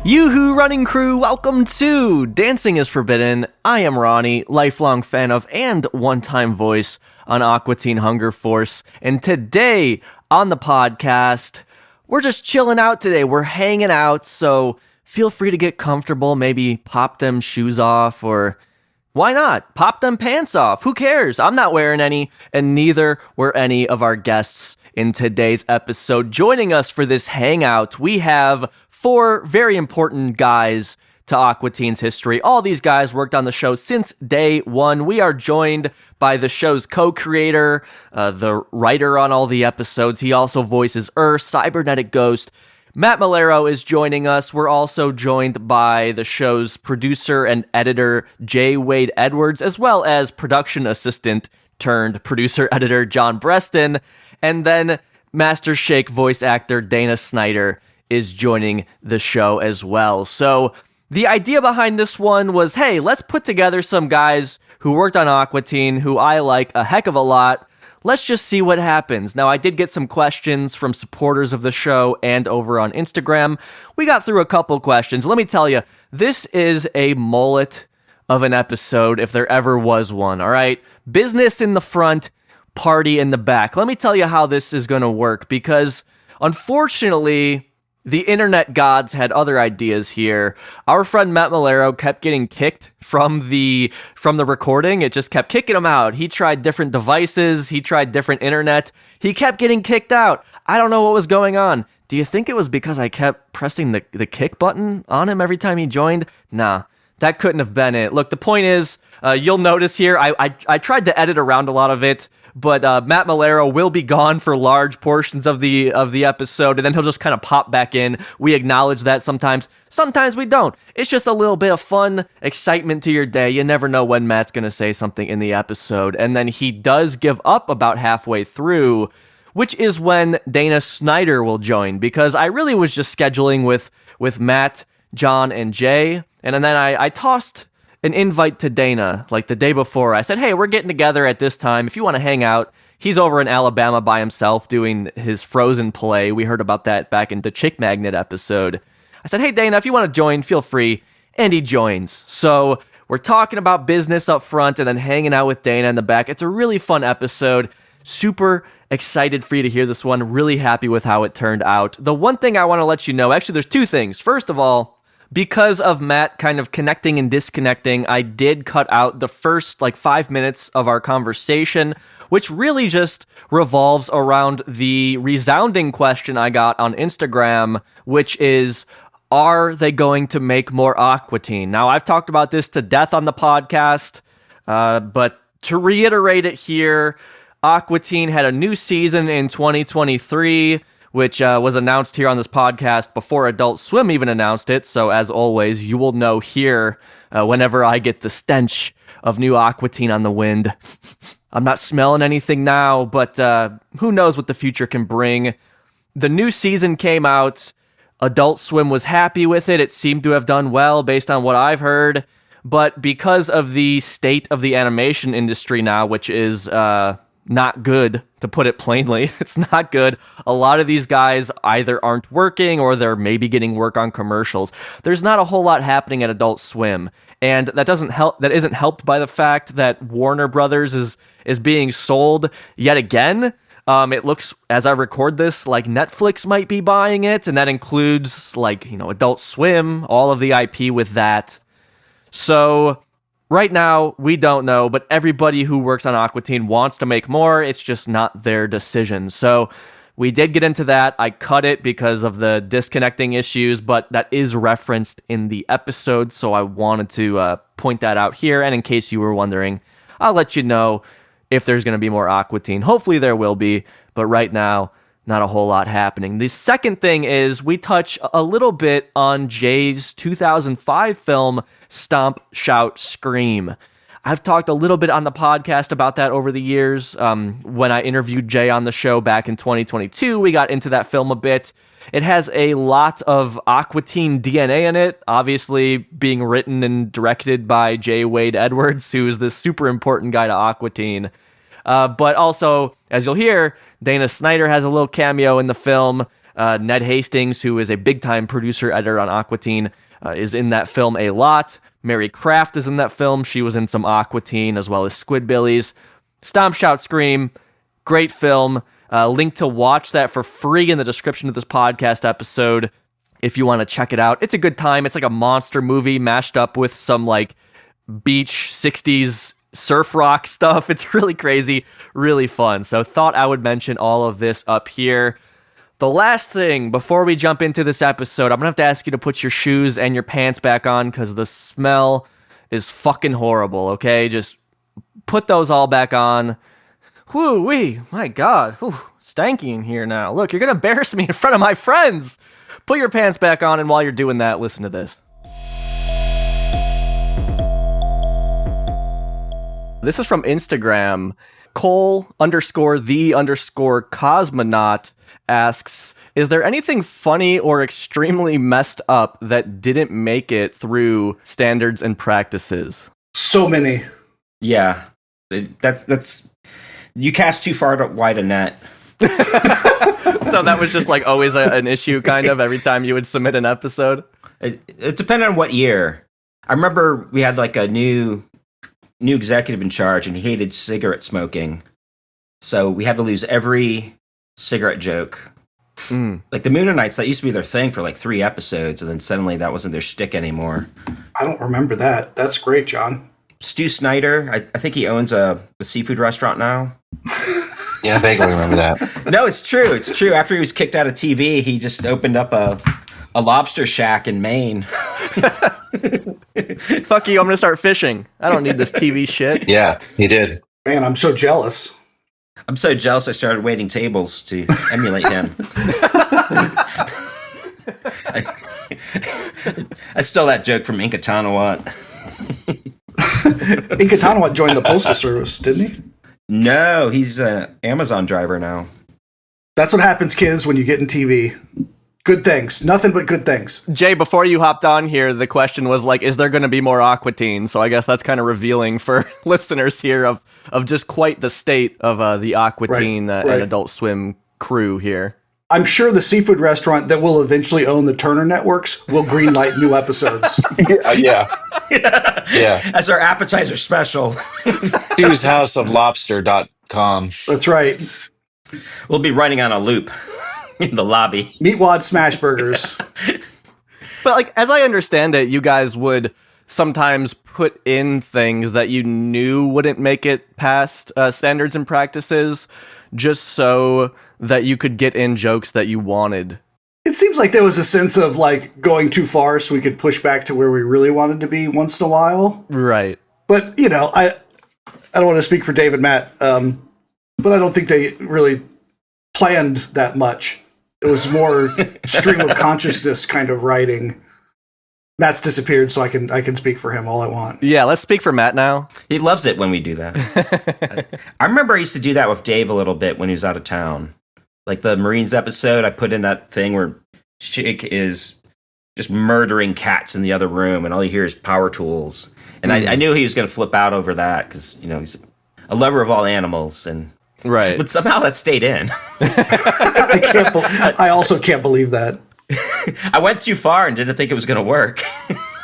Yoo-hoo, running crew, welcome to Dancing is Forbidden. I am Ronnie, lifelong fan of and one-time voice on Aqua Teen Hunger Force. And today on the podcast, we're just chilling out today. We're hanging out, so feel free to get comfortable. Maybe pop them shoes off, or why not? Pop them pants off. Who cares? I'm not wearing any, and neither were any of our guests in today's episode. Joining us for this hangout, we have four very important guys to Aqua Teen's history. All these guys worked on the show since day one. We are joined by the show's co-creator, the writer on all the episodes. He also voices Cybernetic Ghost. Matt Maiellaro is joining us. We're also joined by the show's producer and editor, J. Wade Edwards, as well as production assistant turned producer-editor, John Brestan. And then Master Shake voice actor, Dana Snyder, is joining the show as well. So the idea behind this one was, hey, let's put together some guys who worked on Aqua Teen, who I like a heck of a lot. Let's just see what happens. Now, I did get some questions from supporters of the show and over on Instagram. We got through a couple questions. Let me tell you, this is a mullet of an episode if there ever was one, all right? Business in the front, party in the back. Let me tell you how this is going to work, because unfortunately, the internet gods had other ideas here. Our friend Matt Maiellaro kept getting kicked from the recording. It just kept kicking him out. He tried different devices. He tried different internet. He kept getting kicked out. I don't know what was going on. Do you think it was because I kept pressing the kick button on him every time he joined? Nah, that couldn't have been it. Look, the point is, you'll notice here, I tried to edit around a lot of it, but Matt Maiellaro will be gone for large portions of the episode, and then he'll just kind of pop back in. We acknowledge that sometimes. Sometimes we don't. It's just a little bit of fun, excitement to your day. You never know when Matt's going to say something in the episode. And then he does give up about halfway through, which is when Dana Snyder will join, because I really was just scheduling with Matt, John, and Jay. And then I tossed an invite to Dana like the day before. I said, hey, we're getting together at this time. If you want to hang out. He's over in Alabama by himself doing his Frozen play. We heard about that back in the Chick Magnet episode. I said, hey, Dana, if you want to join, feel free. And he joins. So we're talking about business up front and then hanging out with Dana in the back. It's a really fun episode. Super excited for you to hear this one. Really happy with how it turned out. The one thing I want to let you know, actually, there's two things. First of all, because of Matt kind of connecting and disconnecting, I did cut out the first 5 minutes of our conversation, which really just revolves around the resounding question I got on Instagram, which is, are they going to make more Aqua Teen? Now, I've talked about this to death on the podcast, but to reiterate it here, Aqua Teen had a new season in 2023, which was announced here on this podcast before Adult Swim even announced it. So as always, you will know here whenever I get the stench of new Aqua Teen on the wind. I'm not smelling anything now, but who knows what the future can bring. The new season came out. Adult Swim was happy with it. It seemed to have done well based on what I've heard. But because of the state of the animation industry now, which is not good, to put it plainly. It's not good. A lot of these guys either aren't working or they're maybe getting work on commercials. There's not a whole lot happening at Adult Swim. And that doesn't help. That isn't helped by the fact that Warner Brothers is being sold yet again. It looks, as I record this, like Netflix might be buying it, and that includes Adult Swim, all of the IP with that. So right now, we don't know, but everybody who works on Aqua Teen wants to make more. It's just not their decision. So we did get into that. I cut it because of the disconnecting issues, but that is referenced in the episode, so I wanted to point that out here. And in case you were wondering, I'll let you know if there's going to be more Aqua Teen. Hopefully there will be, but right now, not a whole lot happening. The second thing is we touch a little bit on Jay's 2005 film, Stomp, Shout, Scream. I've talked a little bit on the podcast about that over the years. When I interviewed Jay on the show back in 2022, we got into that film a bit. It has a lot of Aqua Teen DNA in it, obviously being written and directed by J. Wade Edwards, who is this super important guy to Aqua Teen. But also, as you'll hear, Dana Snyder has a little cameo in the film. Ned Hastings, who is a big-time producer editor on Aqua Teen, is in that film a lot. Mary Kraft is in that film. She was in some Aqua Teen as well as Squidbillies. Stomp, Shout, Scream. Great film. Link to watch that for free in the description of this podcast episode if you want to check it out. It's a good time. It's like a monster movie mashed up with some like beach 60s surf rock stuff. It's really crazy, really fun. So thought I would mention all of this up here. The last thing before we jump into this episode, I'm gonna have to ask you to put your shoes and your pants back on because the smell is fucking horrible, okay? Just put those all back on. Whoo-wee, my God, whew, stanky in here now. Look, you're gonna embarrass me in front of my friends. Put your pants back on, and while you're doing that, listen to this. This is from Instagram. Cole_the_cosmonaut asks, is there anything funny or extremely messed up that didn't make it through standards and practices? So many. Yeah. That's you cast too far wide a net. So that was just like always an issue kind of every time you would submit an episode? It depended on what year. I remember we had like a new executive in charge, and he hated cigarette smoking. So we had to lose every cigarette joke. Like the Moonanites, that used to be their thing for like 3 episodes, and then suddenly that wasn't their shtick anymore. I don't remember that. That's great, John. Stu Snyder, I think he owns a seafood restaurant now. Yeah, I vaguely remember that. No, it's true. It's true. After he was kicked out of TV, he just opened up a lobster shack in Maine. Fuck you, I'm gonna start fishing. I don't need this TV shit. Yeah, he did. Man, I'm so jealous. I'm so jealous I started waiting tables to emulate him. I stole that joke from Inkatanawat. Inkatanawat joined the Postal Service, didn't he? No, he's an Amazon driver now. That's what happens, kids, when you get in TV. Good things. Nothing but good things. Jay, before you hopped on here, the question was like, is there going to be more Aqua Teen? So I guess that's kind of revealing for listeners here of just quite the state of the Aqua Teen and Adult Swim crew here. I'm sure the seafood restaurant that will eventually own the Turner networks will greenlight new episodes. Yeah. That's our appetizer special. HughesHouseOfLobster.com. That's right. We'll be running on a loop in the lobby. Meatwad smash burgers. But like, as I understand it, you guys would sometimes put in things that you knew wouldn't make it past standards and practices, just so that you could get in jokes that you wanted. It seems like there was a sense of like going too far so we could push back to where we really wanted to be once in a while. Right. But, you know, I don't want to speak for Dave and Matt, but I don't think they really planned that much. It was more stream of consciousness kind of writing. Matt's disappeared, so I can speak for him all I want. Yeah, let's speak for Matt now. He loves it when we do that. I remember I used to do that with Dave a little bit when he was out of town. Like the Marines episode, I put in that thing where Chick is just murdering cats in the other room, and all you hear is power tools. And I knew he was going to flip out over that because, you know, he's a lover of all animals. And right. But somehow that stayed in. I also can't believe that. I went too far and didn't think it was going to work.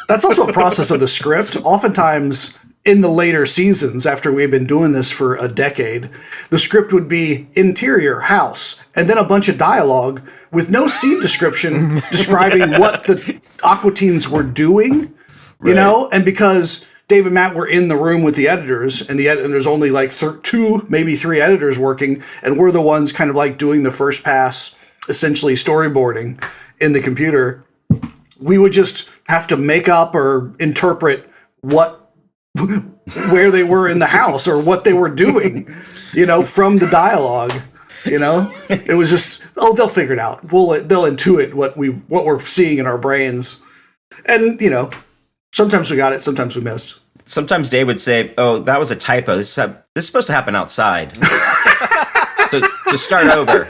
That's also a process of the script. Oftentimes, in the later seasons, after we've been doing this for a decade, the script would be interior, house, and then a bunch of dialogue with no scene description describing what the Aqua Teens were doing, you know? And because Dave and Matt were in the room with the editors, and there's only like 2, maybe 3 editors working, and we're the ones kind of like doing the first pass, essentially storyboarding in the computer, we would just have to make up or interpret where they were in the house or what they were doing, you know, from the dialogue. You know, it was just, they'll figure it out. They'll intuit what we're seeing in our brains, and you know, sometimes we got it, sometimes we missed. Sometimes Dave would say, "Oh, that was a typo. This is supposed to happen outside." to start over.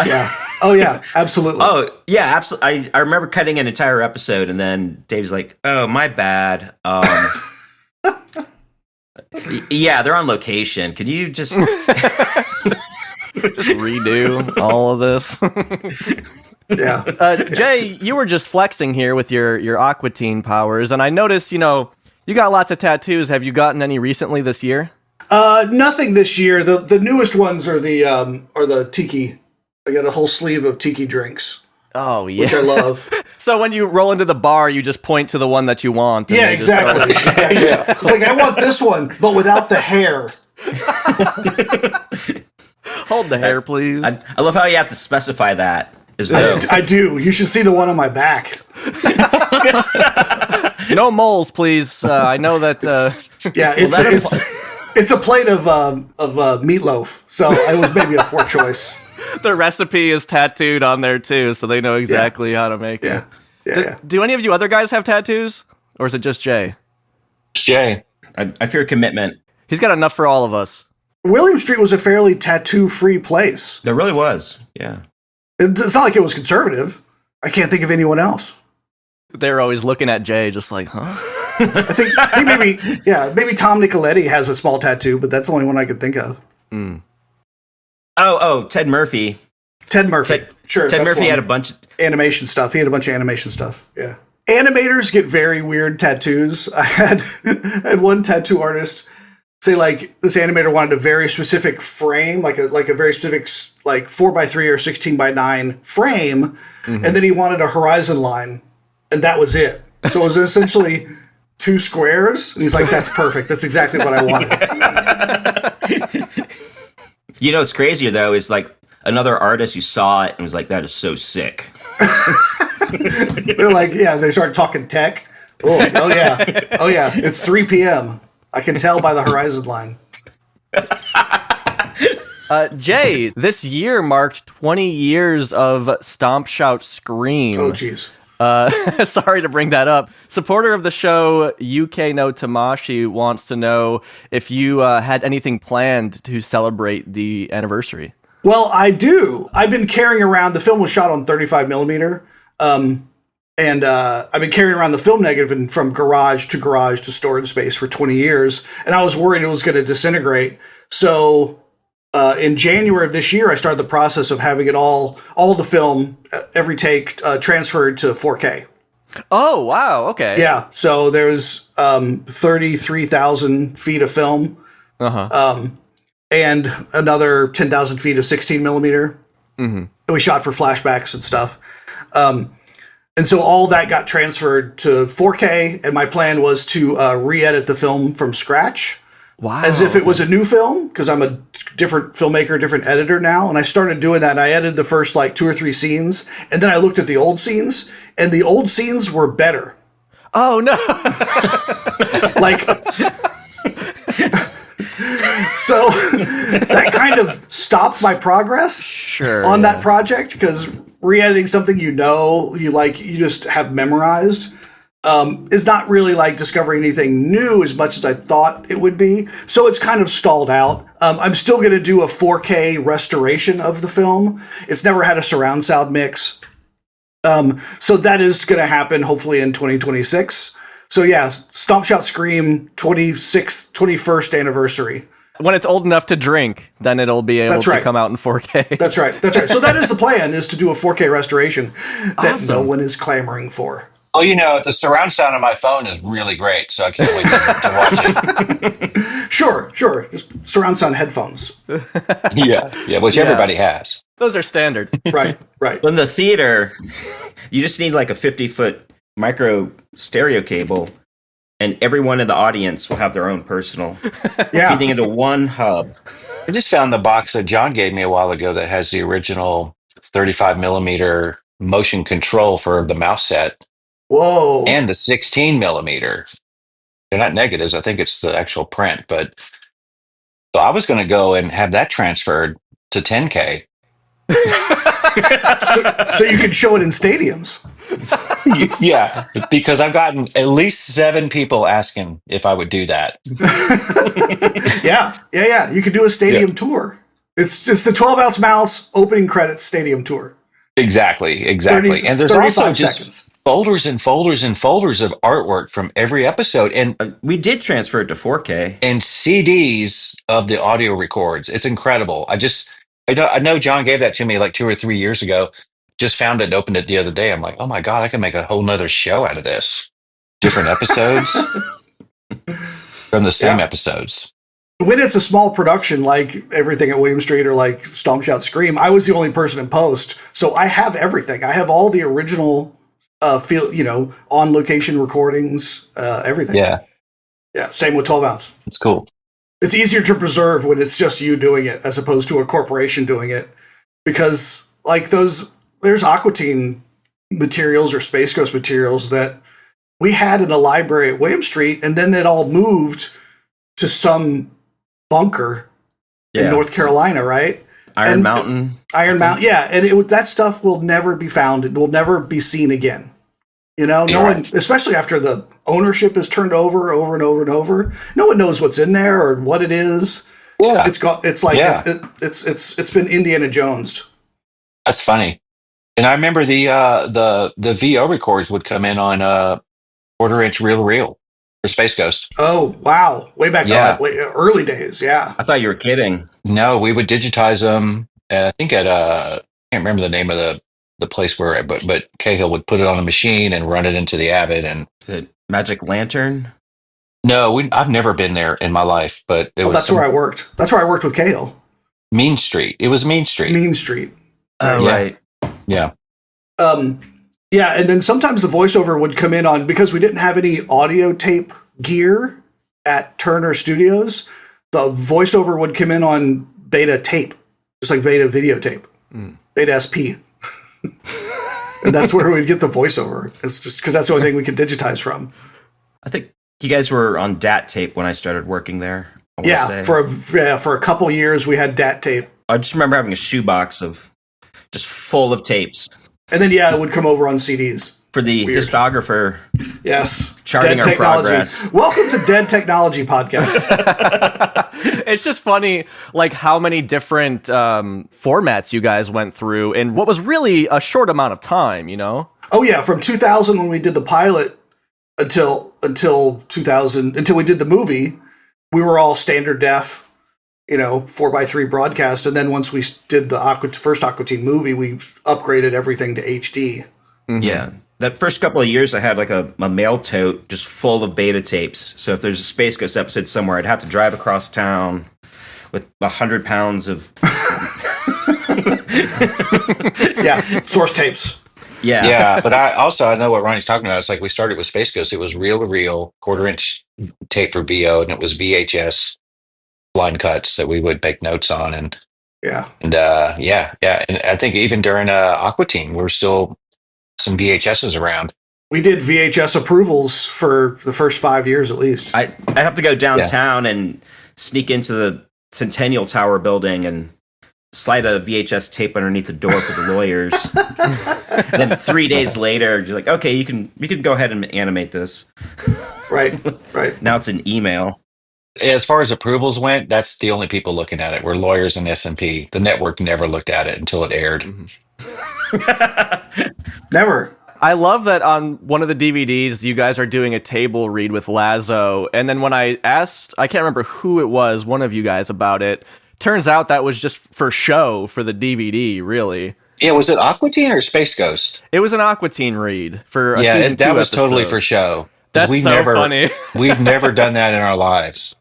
Yeah. Oh yeah. Absolutely. Oh yeah. Absolutely. I remember cutting an entire episode, and then Dave's like, "Oh, my bad. Yeah, they're on location. Can you just?" Just redo all of this. Yeah. Jay, you were just flexing here with your Aqua Teen powers, and I noticed, you got lots of tattoos. Have you gotten any recently this year? Nothing this year. The newest ones are the tiki. I got a whole sleeve of tiki drinks. Oh, yeah. Which I love. So when you roll into the bar, you just point to the one that you want. Yeah, exactly. Exactly. Yeah. Like, I want this one, but without the hair. Hold the hair, please. I love how you have to specify that. As though. I do. You should see the one on my back. No moles, please. I know that. Yeah, it's a plate of meatloaf, so it was maybe a poor choice. The recipe is tattooed on there too, so they know exactly how to make it. Do any of you other guys have tattoos, or is it just Jay? It's Jay. I fear commitment. He's got enough for all of us. William Street was a fairly tattoo-free place. There really was. Yeah. It's not like it was conservative. I can't think of anyone else. They're always looking at Jay, just like, huh? I think maybe Tom Nicoletti has a small tattoo, but that's the only one I could think of. Mm. Oh, Ted Murphy. Ted Murphy. Ted Murphy had a bunch of animation stuff. He had a bunch of animation stuff. Yeah. Animators get very weird tattoos. I had one tattoo artist say, like, this animator wanted a very specific frame, like a very specific 4x3 or 16x9 frame, and then he wanted a horizon line, and that was it. So it was essentially 2 squares, and he's like, that's perfect. That's exactly what I wanted. What's crazier, though, is like another artist who saw it and was like, that is so sick. They're like, they started talking tech. Oh, yeah. It's 3 p.m. I can tell by the horizon line. Jay, this year marked 20 years of Stomp, Shout, Scream. Oh, jeez. Sorry to bring that up. Supporter of the show, UK No Tamashi, wants to know if you had anything planned to celebrate the anniversary. Well, I do. I've been carrying around, the film was shot on 35 millimeter, and I've been carrying around the film negative from garage to storage space for 20 years, and I was worried it was going to disintegrate. So in January of this year, I started the process of having it all the film, every take, transferred to 4K. Oh, wow. Okay. Yeah. So there's 33,000 feet of film. And another 10,000 feet of 16 millimeter. Mm-hmm. And we shot for flashbacks and stuff. And so all that got transferred to 4K, and my plan was to re-edit the film from scratch. Wow. As if it was a new film, because I'm a different filmmaker, different editor now. And I started doing that, and I edited the first 2 or 3 scenes, and then I looked at the old scenes, and the old scenes were better. Oh, no. So that kind of stopped my progress on that project, because re-editing something you just have memorized is not really like discovering anything new as much as I thought it would be. So it's kind of stalled out. I'm still going to do a 4K restoration of the film. It's never had a surround sound mix. So that is going to happen hopefully in 2026. So yeah, Stomp, Shout, Scream 21st anniversary. When it's old enough to drink, then it'll be able to come out in 4K. That's right. So that is the plan, is to do a 4K restoration that no one is clamoring for. Oh, the surround sound on my phone is really great, so I can't wait to watch it. Sure. Just surround sound headphones. Yeah, which everybody has. Those are standard. Right. In the theater, you just need like a 50-foot micro stereo cable, and everyone in the audience will have their own personal feeding into one hub. I just found the box that John gave me a while ago that has the original 35 millimeter motion control for the mouse set. Whoa. And the 16 millimeter. They're not negatives. I think it's the actual print. But so I was going to go and have that transferred to 10K. so you can show it in stadiums. Yeah, because I've gotten at least 7 people asking if I would do that. Yeah. You could do a stadium tour. It's just the 12-ounce mouse opening credits stadium tour. Exactly. And there's also just folders and folders and folders of artwork from every episode. And we did transfer it to 4K. And CDs of the audio records. It's incredible. I know John gave that to me like 2 or 3 years ago. Just found it and opened it the other day. I'm like, oh my God, I can make a whole nother show out of this. Different episodes from the same Yeah. episodes. When it's a small production like everything at William Street or like Stomp Shout Scream, I was the only person in post, so I have everything. I have all the original on location recordings, everything. Yeah. Same with 12 ounce. It's cool. It's easier to preserve when it's just you doing it as opposed to a corporation doing it, because like there's Aqua Teen materials or Space Ghost materials that we had in a library at William Street, and then it all moved to some bunker in North Carolina, right? Iron Mountain. Yeah, and that stuff will never be found. It will never be seen again. No one, especially after the ownership is turned over and over and over. No one knows what's in there or what it is. Yeah, it's been Indiana Jonesed. That's funny. And I remember the VO records would come in on 1/4-inch reel to reel for Space Ghost. Oh wow, way back early days. Yeah, I thought you were kidding. No, we would digitize them. I think at I can't remember the name of the place where, but Cahill would put it on a machine and run it into the Avid. And Is it Magic Lantern? no, I've never been there in my life, but it was. That's where I worked. That's where I worked with Cahill. Mean Street. It was Mean Street. Mean Street. Oh, Yeah. right. Yeah. Yeah, and then sometimes the voiceover would come in on, because we didn't have any audio tape gear at Turner Studios, the voiceover would come in on beta tape, just like beta videotape, beta SP. And that's where we'd get the voiceover. It's just because that's the only thing we could digitize from. I think you guys were on DAT tape when I started working there. For a couple years we had DAT tape. I just remember having a shoebox of just full of tapes. And then, it would come over on CDs. For the histographer. Yes. Charting Dead our Technology. progress. Welcome to Dead Technology Podcast. It's just funny, like, how many different formats you guys went through in what was really a short amount of time, Oh, yeah. From 2000, when we did the pilot, until 2000, until we did the movie, we were all standard def, 4x3 broadcast. And then once we did the first Aqua Teen movie, we upgraded everything to HD. Mm-hmm. Yeah. That first couple of years, I had like a mail tote just full of beta tapes. So if there's a Space Ghost episode somewhere, I'd have to drive across town with 100 pounds of source tapes. Yeah, but I know what Ronnie's talking about. It's like we started with Space Ghost. It was reel to reel, 1/4-inch tape for VO, and it was VHS line cuts that we would make notes on. And And I think even during Aqua Teen, we're still some VHSs around. We did VHS approvals for the first 5 years at least. I'd have to go downtown and sneak into the Centennial Tower building and slide a VHS tape underneath the door for the lawyers. Then 3 days later, you're like, okay, you can go ahead and animate this. Right. Now it's an email. As far as approvals went, that's the only people looking at it. We're lawyers and S&P. The network never looked at it until it aired. Never. I love that on one of the DVDs, you guys are doing a table read with Lazo. And then when I asked, I can't remember who it was, one of you guys about it, turns out that was just for show for the DVD, really. Yeah, was it Aqua Teen or Space Ghost? It was an Aqua Teen read for a season 2 that was episode. totally for show. That's funny. We've never done that in our lives.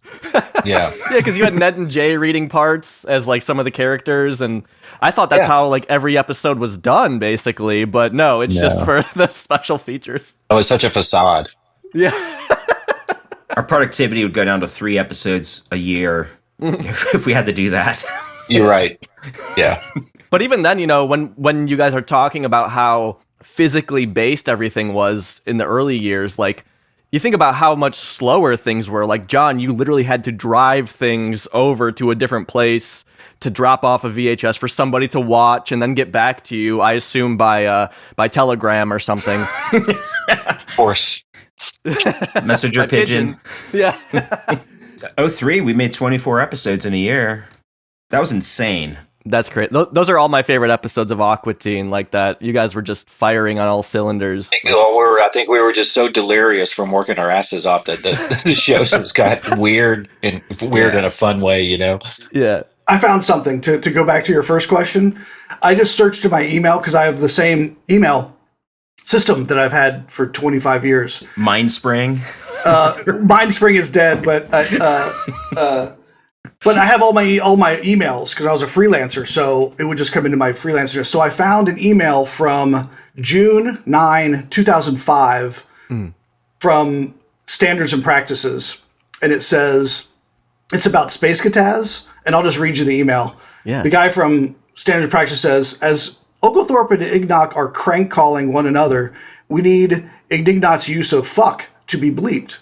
Yeah. Yeah, because you had Ned and Jay reading parts as like some of the characters, and I thought that's how like every episode was done, basically. But no, it's just for the special features. It was such a facade. Yeah. Our productivity would go down to 3 episodes a year if we had to do that. You're right. Yeah. But even then, when you guys are talking about how physically based everything was in the early years, like, you think about how much slower things were. Like, John, you literally had to drive things over to a different place to drop off a VHS for somebody to watch and then get back to you, I assume by telegram or something. Of course. Messenger pigeon. Yeah. 03, we made 24 episodes in a year. That was insane. That's great. Those are all my favorite episodes of Aqua Teen, like that. You guys were just firing on all cylinders. I think we were just so delirious from working our asses off that the show just got weird in a fun way, Yeah. I found something to go back to your first question. I just searched in my email because I have the same email system that I've had for 25 years. Mindspring. Mindspring is dead, but I have all my emails because I was a freelancer, so it would just come into my freelancer. So I found an email from June 9, 2005 from Standards and Practices, and it says it's about Spacecataz, and I'll just read you the email. Yeah. The guy from Standards and Practice says, as Oglethorpe and Ignock are crank calling one another, we need Ignock's use of fuck to be bleeped.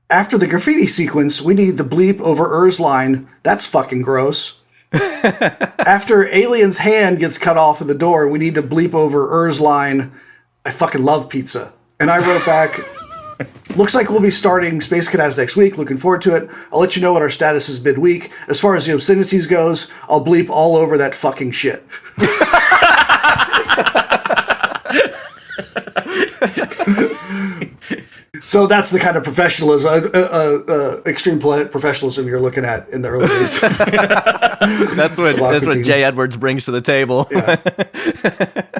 After the graffiti sequence, we need the bleep over Ur's line, that's fucking gross. After Alien's hand gets cut off at the door, we need to bleep over Ur's line, I fucking love pizza. And I wrote back, looks like we'll be starting Spacecataz next week. Looking forward to it. I'll let you know what our status is midweek. As far as the obscenities goes, I'll bleep all over that fucking shit. So that's the kind of professionalism, extreme professionalism you're looking at in the early days. That's what Jay Edwards brings to the table.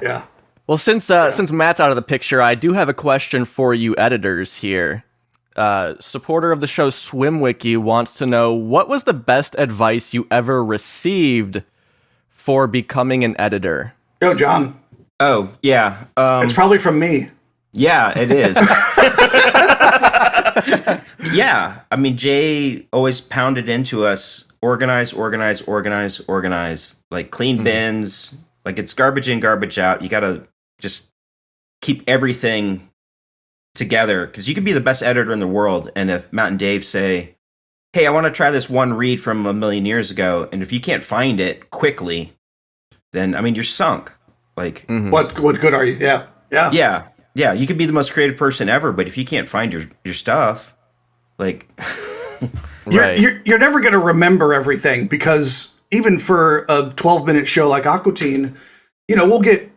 Yeah. Well, since Matt's out of the picture, I do have a question for you editors here. Supporter of the show SwimWiki wants to know, what was the best advice you ever received for becoming an editor? Yo, John. Oh, yeah. It's probably from me. Yeah, it is. Yeah. I mean, Jay always pounded into us, organize. Like, clean bins. Like, it's garbage in, garbage out. You got to just keep everything together, because you could be the best editor in the world, and if Matt and Dave say, hey, I want to try this one read from a million years ago, and if you can't find it quickly, then, I mean, you're sunk. Like, what good are you? Yeah, you could be the most creative person ever, but if you can't find your stuff, like, you're never going to remember everything, because even for a 12-minute show like Aqua Teen, we'll get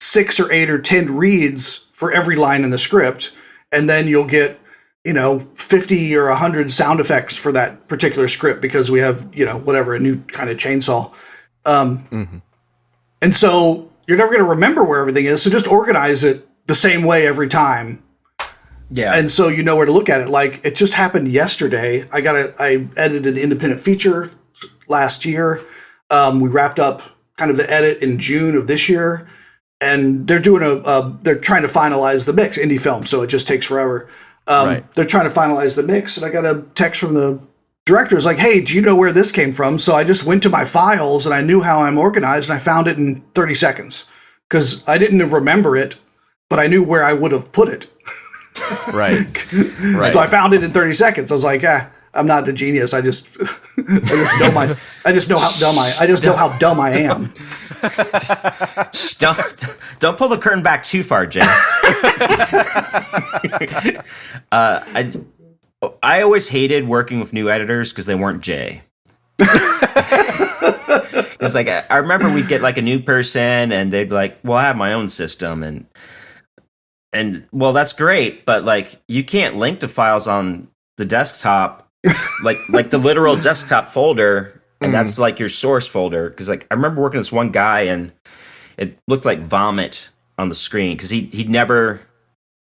6 or 8 or 10 reads for every line in the script, and then you'll get 50 or 100 sound effects for that particular script because we have a new kind of chainsaw, and so you're never going to remember where everything is. So just organize it the same way every time. Yeah. And so you know where to look at it. Like, it just happened yesterday. I edited an independent feature last year. We wrapped up kind of the edit in June of this year, and they're doing they're trying to finalize the mix, indie film, so it just takes forever. They're trying to finalize the mix, and I got a text from the director. It's like, hey, do you know where this came from? So I just went to my files, and I knew how I'm organized, and I found it in 30 seconds. Because I didn't remember it, but I knew where I would have put it. Right. So I found it in 30 seconds. I was like, I'm not a genius. I just know how dumb I am. Don't pull the curtain back too far, Jay. I always hated working with new editors because they weren't Jay. It's like, I remember we'd get like a new person and they'd be like, well, I have my own system, and well, that's great, but like, you can't link to files on the desktop, like the literal desktop folder, and that's like your source folder. Because like, I remember working with this one guy and it looked like vomit on the screen because he'd never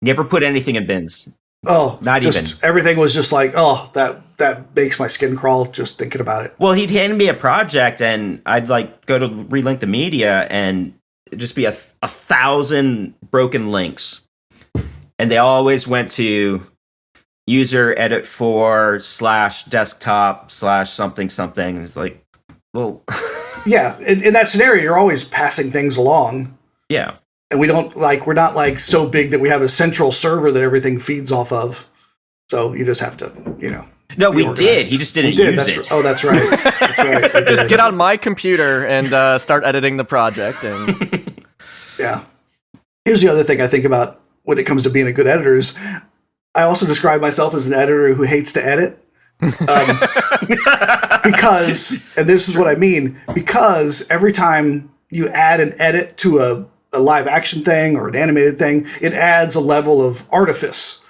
put anything in bins. Oh, not even. Everything was just like, oh, that makes my skin crawl just thinking about it. Well, he'd hand me a project and I'd like go to relink the media and it'd just be a 1,000 broken links. And they always went to user edit for / desktop / something. And it's like, well. Yeah. In that scenario, you're always passing things along. Yeah. And we're not like so big that we have a central server that everything feeds off of. So you just have to, No, we did. He just didn't use it. Oh, that's right. That's right. Just get on my computer and start editing the project. And yeah. Here's the other thing I think about when it comes to being a good editor is I also describe myself as an editor who hates to edit. Because, and this is what I mean, because every time you add an edit to a live action thing or an animated thing, it adds a level of artifice.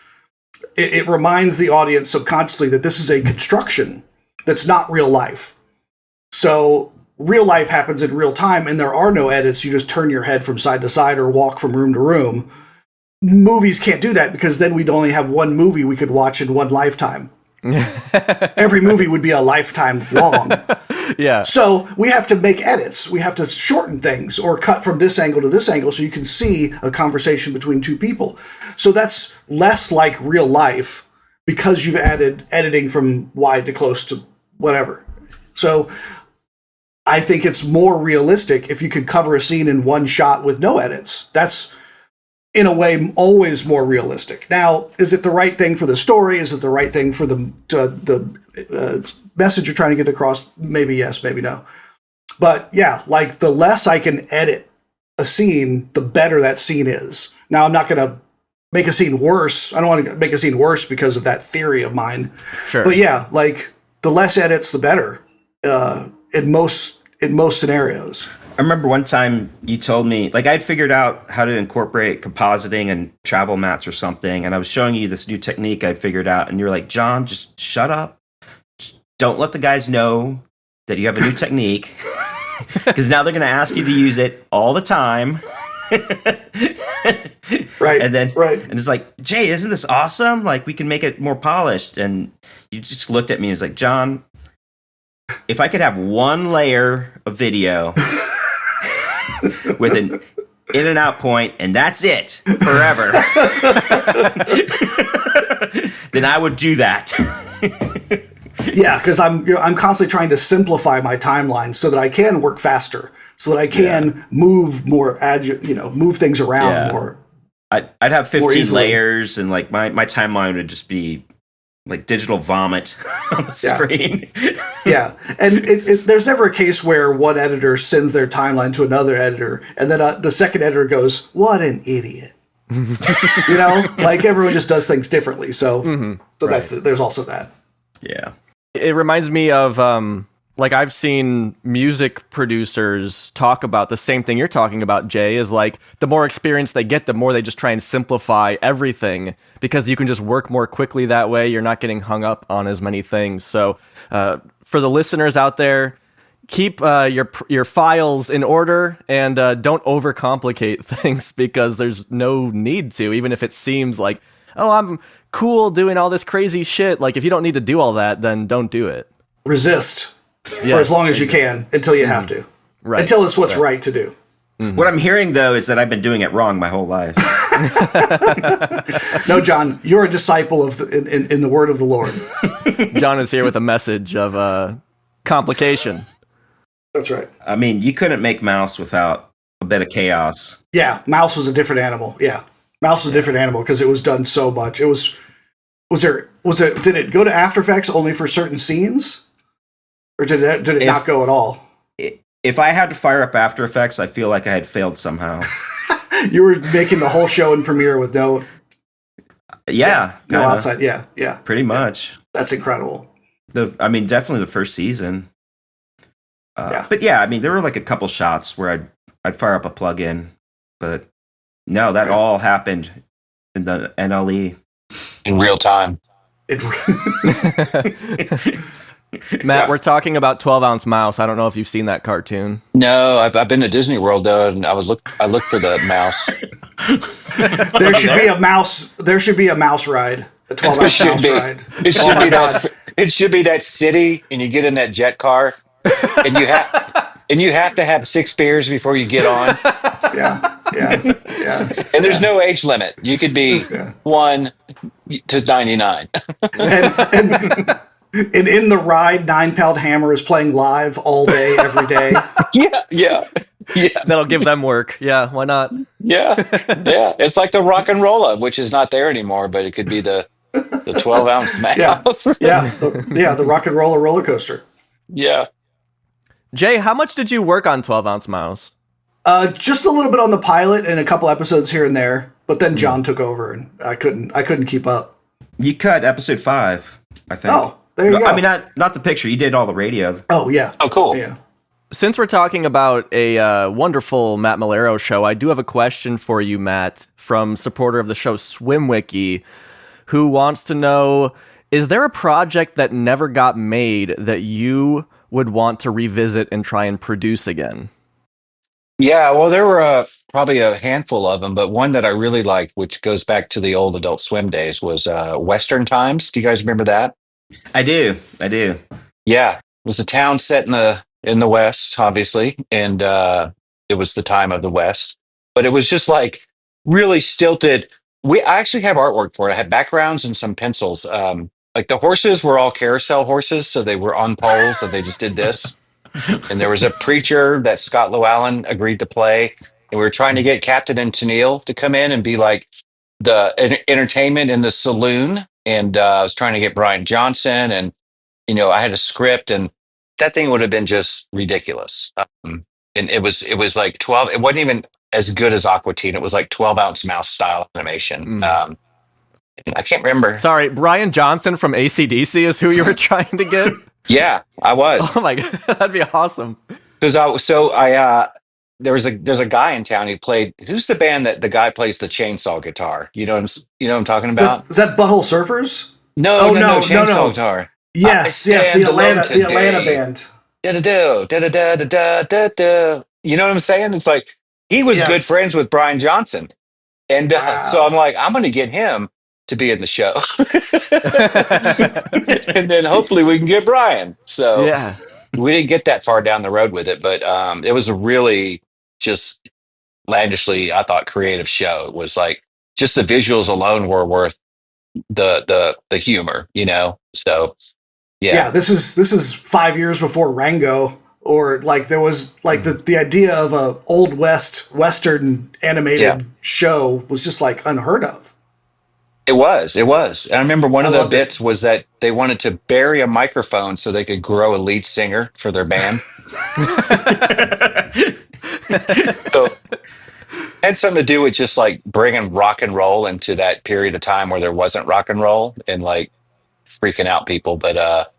It reminds the audience subconsciously that this is a construction that's not real life. So real life happens in real time, and there are no edits. You just turn your head from side to side or walk from room to room. Movies can't do that because then we'd only have one movie we could watch in one lifetime. Every movie would be a lifetime long. Yeah. So we have to make edits. We have to shorten things or cut from this angle to this angle so you can see a conversation between two people. So that's less like real life because you've added editing from wide to close to whatever. So I think it's more realistic if you could cover a scene in one shot with no edits. That's, in a way, always more realistic. Now, is it the right thing for the story? Is it the right thing for the message you're trying to get across? Maybe yes, maybe no. But yeah, like the less I can edit a scene, the better that scene is. Now, I'm not going to make a scene worse. I don't want to make a scene worse because of that theory of mine. Sure. But yeah, like the less edits, the better. In most scenarios. I remember one time you told me, like, I'd figured out how to incorporate compositing and travel mats or something, and I was showing you this new technique I'd figured out, and you were like, John, just shut up. Just don't let the guys know that you have a new technique, because now they're going to ask you to use it all the time. Right. And then, right. And it's like, Jay, isn't this awesome? Like, we can make it more polished. And you just looked at me and was like, John, if I could have one layer of video with an in and out point, and that's it forever, then I would do that. Yeah, because I'm constantly trying to simplify my timeline so that I can work faster, so that I can move more move things around more. I'd have 15 layers, and like my timeline would just be like digital vomit on the screen. Yeah, and there's never a case where one editor sends their timeline to another editor, and then the second editor goes, "What an idiot!" Like everyone just does things differently. So, there's also that. Yeah, it reminds me of like I've seen music producers talk about the same thing you're talking about, Jay, is like the more experience they get, the more they just try and simplify everything because you can just work more quickly that way. You're not getting hung up on as many things. So for the listeners out there, keep your files in order and don't overcomplicate things because there's no need to, even if it seems like, oh, I'm cool doing all this crazy shit. Like if you don't need to do all that, then don't do it. Resist. For as long as you can until you have to. Right. Until it's what's right to do. Mm-hmm. What I'm hearing, though, is that I've been doing it wrong my whole life. No, John, you're a disciple of in the word of the Lord. John is here with a message of complication. That's right. I mean, you couldn't make Mouse without a bit of chaos. Yeah, Mouse was a different animal. Yeah, Mouse was a different animal because it was done so much. Did it go to After Effects only for certain scenes? Or did it not go at all? If I had to fire up After Effects, I feel like I had failed somehow. You were making the whole show in Premiere with no outside. Yeah. Pretty much. That's incredible. Definitely the first season. But yeah, I mean, there were like a couple shots where I'd fire up a plugin, but no, that all happened in the NLE in real time. Matt, we're talking about 12-ounce mouse. I don't know if you've seen that cartoon. No, I've been to Disney World though, and I looked for the mouse. There should be a mouse ride, a 12-ounce mouse ride. It should be that city, and you get in that jet car, and you have to have 6 beers before you get on. Yeah. And there's no age limit. You could be 1 to 99. And in the ride, 9-Pound Hammer is playing live all day, every day. Yeah. That'll give them work. Yeah, why not? Yeah. It's like the rock and rolla, which is not there anymore, but it could be the 12-ounce mouse. The rock and roller coaster. Yeah. Jay, how much did you work on 12-ounce mouse? Just a little bit on the pilot and a couple episodes here and there, but then John took over and I couldn't keep up. You cut episode 5, I think. Oh, there you go. I mean, not the picture. You did all the radio. Oh, yeah. Oh, cool. Yeah. Since we're talking about a wonderful Matt Maiellaro show, I do have a question for you, Matt, from supporter of the show SwimWiki, who wants to know, is there a project that never got made that you would want to revisit and try and produce again? Yeah, well, there were probably a handful of them, but one that I really liked, which goes back to the old Adult Swim days, was Western Times. Do you guys remember that? I do. I do. Yeah, it was a town set in the West, obviously, and it was the time of the West. But it was just like really stilted. I actually have artwork for it. I had backgrounds and some pencils. Like the horses were all carousel horses, so they were on poles, so they just did this. And there was a preacher that Scott Llewellyn agreed to play, and we were trying to get Captain and Tennille to come in and be like the entertainment in the saloon. And I was trying to get Brian Johnson, and I had a script, and that thing would have been just ridiculous. And it was like 12. It wasn't even as good as Aqua Teen. It was like 12-ounce mouse style animation. I can't remember. Sorry, Brian Johnson from AC/DC is who you were trying to get? Yeah, I was. Oh my god, that'd be awesome. Because there's a guy in town who played. Who's the band that the guy plays the chainsaw guitar? You know what I'm talking about? Is that Butthole Surfers? No, chainsaw guitar. Yes, the Atlanta band. Da-da-do, da-da-da-da-da-da-da. You know what I'm saying? It's like he was good friends with Brian Johnson. And so I'm like, I'm going to get him to be in the show. And then hopefully we can get Brian. So Yeah. we didn't get that far down the road with it, but it was a really just landishly, I thought, creative show. It was like just the visuals alone were worth the humor, So Yeah, this is 5 years before Rango, or like there was like the idea of a old west western animated show was just like unheard of. It was. And I remember one of the loved it. bits was that they wanted to bury a microphone so they could grow a lead singer for their band. So it had something to do with just like bringing rock and roll into that period of time where there wasn't rock and roll and like freaking out people. But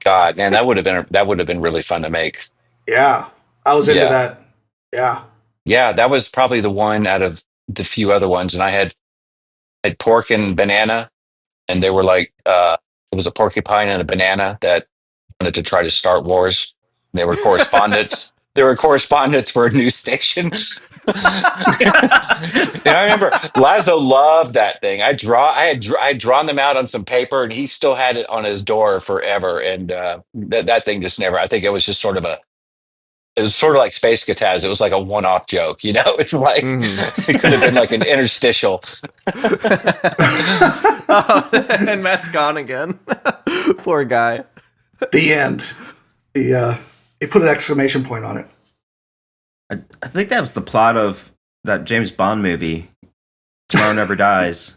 God, man, that would have been really fun to make. Yeah, I was into that. Yeah. Yeah, that was probably the one out of the few other ones, and I had pork and banana, and they were like, it was a porcupine and a banana that wanted to try to start wars. They were correspondents. They were correspondents for a news station. And I remember Lazo loved that thing. I had drawn them out on some paper, and he still had it on his door forever. And that thing just never. I think it was just sort of it was sort of like Spacecataz. It was like a one-off joke, It's like it could have been like an interstitial. And Matt's gone again. Poor guy. The end. He put an exclamation point on it. I think that was the plot of that James Bond movie, Tomorrow Never Dies.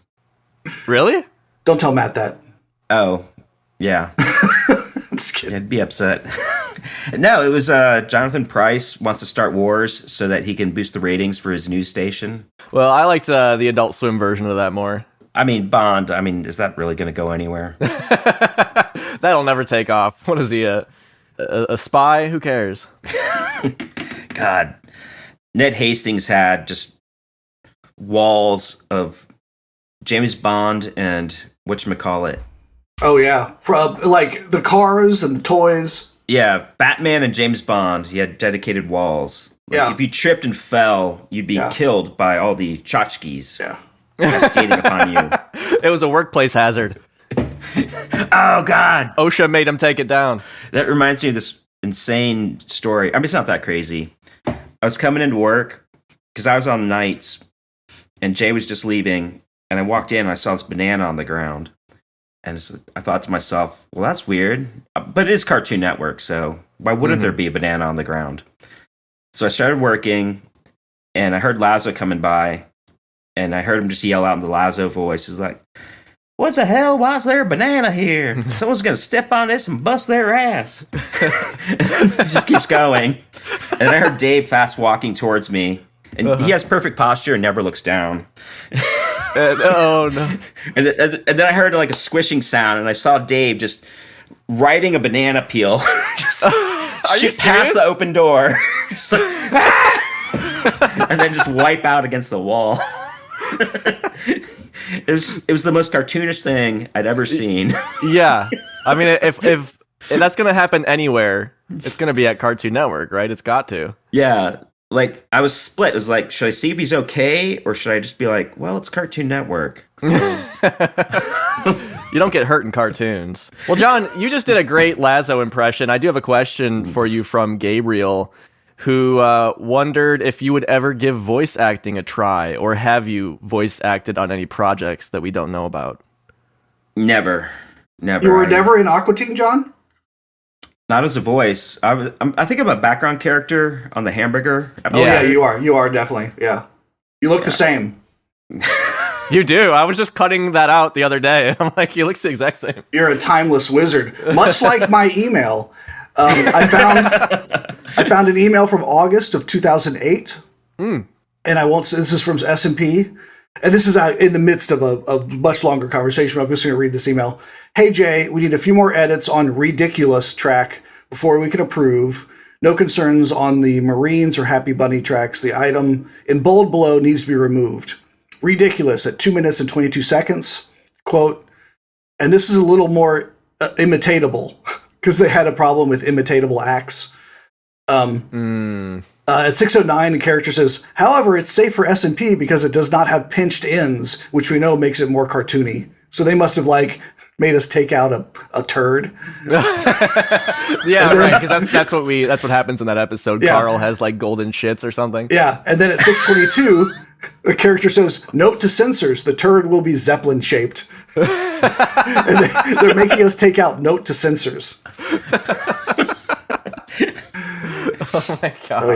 Really? Don't tell Matt that. Oh, yeah. I'm just kidding. I'd be upset. No, it was Jonathan Pryce wants to start wars so that he can boost the ratings for his news station. Well, I liked the Adult Swim version of that more. I mean, Bond, is that really going to go anywhere? That'll never take off. What is he, a spy? Who cares? God. Ned Hastings had just walls of James Bond and whatchamacallit. Oh, yeah. Like the cars and the toys. Yeah, Batman and James Bond, he had dedicated walls. Like, if you tripped and fell, you'd be killed by all the tchotchkes cascading upon you. It was a workplace hazard. Oh, God. OSHA made him take it down. That reminds me of this insane story. It's not that crazy. I was coming into work because I was on nights, and Jay was just leaving, and I walked in and I saw this banana on the ground. And I thought to myself, well, that's weird. But it is Cartoon Network, so why wouldn't there be a banana on the ground? So I started working, and I heard Lazo coming by, and I heard him just yell out in the Lazo voice. He's like, what the hell? Why is there a banana here? Someone's going to step on this and bust their ass. It just keeps going. And I heard Dave fast walking towards me. And he has perfect posture and never looks down. Oh, no. And then I heard like a squishing sound, and I saw Dave just riding a banana peel. Just shoot past the open door. Just like, ah! And then just wipe out against the wall. It was the most cartoonish thing I'd ever seen. Yeah. I mean, if If that's going to happen anywhere, it's going to be at Cartoon Network, right? It's got to. Yeah. Like, I was split. It was like, should I see if he's okay? Or should I just be like, well, it's Cartoon Network. So. You don't get hurt in cartoons. Well, John, you just did a great Lazo impression. I do have a question for you from Gabriel, who wondered if you would ever give voice acting a try, or have you voice acted on any projects that we don't know about? Never. You were never in Aqua Teen, John? Not as a voice. I think I'm a background character on the hamburger episode. Oh, yeah, you are. You are, definitely. Yeah. You look the same. You do. I was just cutting that out the other day. I'm like, he looks the exact same. You're a timeless wizard. Much like my email. I found an email from August of 2008. And I won't say, this is from S&P. And this is in the midst of a much longer conversation. I'm just going to read this email. Hey, Jay, we need a few more edits on Ridiculous track before we can approve. No concerns on the Marines or Happy Bunny tracks. The item in bold below needs to be removed. Ridiculous at 2 minutes and 22 seconds. Quote, and this is a little more imitatable because they had a problem with imitatable acts. At 6:09, the character says, however, it's safe for S&P because it does not have pinched ends, which we know makes it more cartoony. So they must have made us take out a turd. Yeah, right. Because that's what happens in that episode. Yeah. Carl has golden shits or something. Yeah, and then at 6:22, the character says, note to censors, the turd will be Zeppelin shaped. And they're making us take out note to censors. Oh my god! Oh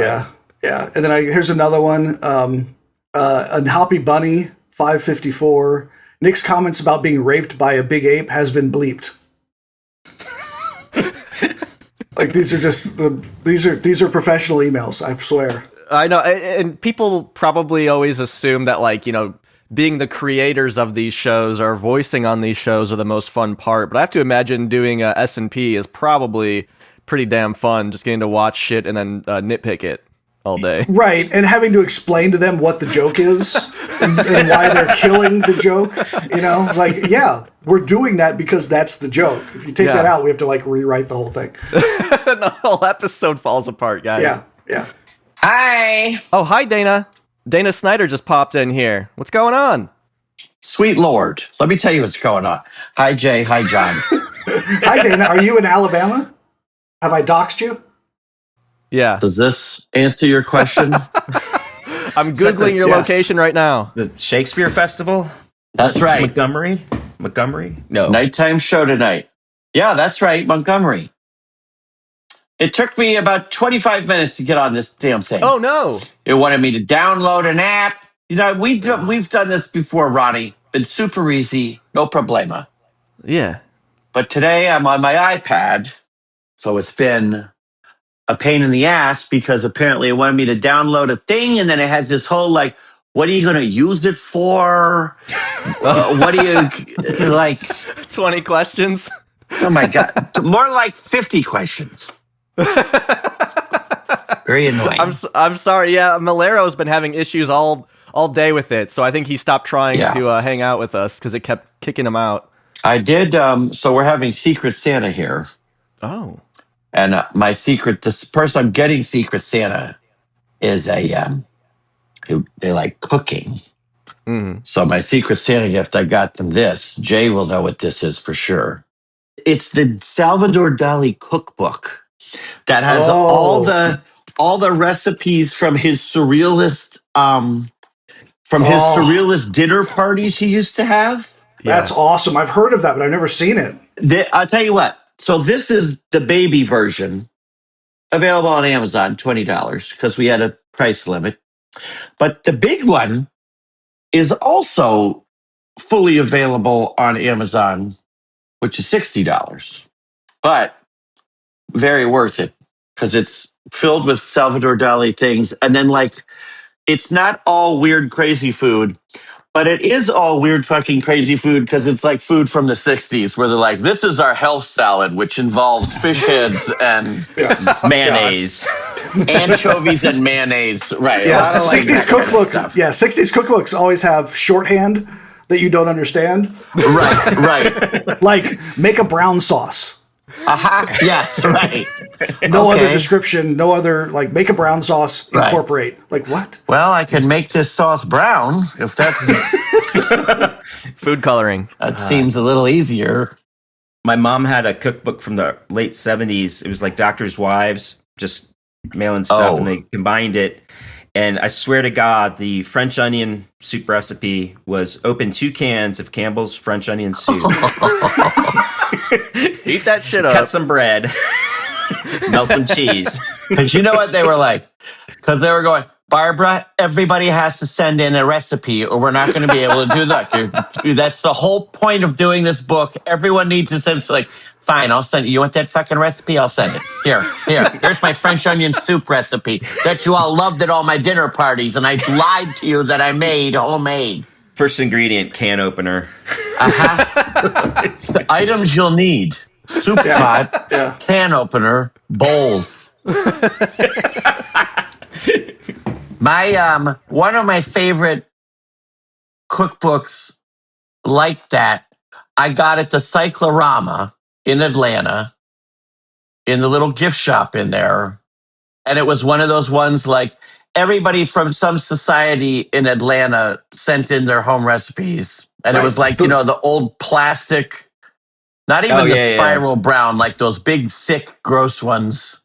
yeah. And then here's another one. A Happy Bunny 554. Nick's comments about being raped by a big ape has been bleeped. These are just these are professional emails. I swear. I know, and people probably always assume that being the creators of these shows or voicing on these shows are the most fun part. But I have to imagine doing S&P is probably pretty damn fun, just getting to watch shit and then nitpick it all day. Right, and having to explain to them what the joke is and why they're killing the joke. Yeah, we're doing that because that's the joke. If you take that out, we have to rewrite the whole thing. The whole episode falls apart, guys. Yeah. Hi. Oh, hi, Dana. Dana Snyder just popped in here. What's going on? Sweet Lord. Let me tell you what's going on. Hi, Jay. Hi, John. Hi, Dana. Are you in Alabama? Have I doxed you? Yeah. Does this answer your question? I'm Googling your location right now. The Shakespeare Festival? That's right. Montgomery? No. Nighttime show tonight. Yeah, that's right. Montgomery. It took me about 25 minutes to get on this damn thing. Oh, no. It wanted me to download an app. We've done this before, Ronnie. It's super easy. No problema. Yeah. But today I'm on my iPad. So it's been a pain in the ass because apparently it wanted me to download a thing. And then it has this whole what are you going to use it for? What do you 20 questions. Oh my God. More like 50 questions. Very annoying. I'm sorry. Yeah, Maiellero's been having issues all day with it, so I think he stopped trying to hang out with us because it kept kicking him out. I did. So we're having Secret Santa here, Oh, and this person I'm getting Secret Santa is they like cooking. mm-hmm. So my Secret Santa gift, I got them this. Jay will know what this is for sure. It's the Salvador Dali cookbook that has all the recipes from his surrealist surrealist dinner parties he used to have. That's awesome. I've heard of that, but I've never seen it. I'll tell you what. So this is the baby version, available on Amazon, $20 because we had a price limit. But the big one is also fully available on Amazon, which is $60. But very worth it because it's filled with Salvador Dali things. And then it's not all weird, crazy food, but it is all weird, fucking crazy food because it's food from the 60s where they're like, this is our health salad, which involves fish heads and mayonnaise. Anchovies and mayonnaise. Right. Yeah. 60s cookbook. Yeah. 60s cookbooks always have shorthand that you don't understand. Right. Make a brown sauce. Aha. Yes, right. No other Okay. description, no other, like, make a brown sauce, Right. incorporate. Like, what? Well, I can make this sauce brown if that's Food coloring. that seems a little easier. My mom had a cookbook from the late 70s. It was like doctors' wives, just mailing stuff, Oh. and they combined it. And I swear to God, the French onion soup recipe was open 2 cans of Campbell's French onion soup, Eat that shit cut up. some bread, melt some cheese. Because you know what they were like? Because they were going, Barbara, everybody has to send in a recipe or we're not going to be able to do that. That's the whole point of doing this book. Everyone needs to send. It's like, fine, I'll send it. You want that fucking recipe? I'll send it. Here's my French onion soup recipe that you all loved at all my dinner parties. And I lied to you that I made homemade. First ingredient, can opener. It's the items you'll need. Soup pot, Yeah. can opener, bowls. My one of my favorite cookbooks like that I got at the Cyclorama in Atlanta in the little gift shop in there. And it was one of those ones like everybody from some society in Atlanta sent in their home recipes. And it was like, you know, the old plastic, not even the spiral brown, like those big, thick, gross ones.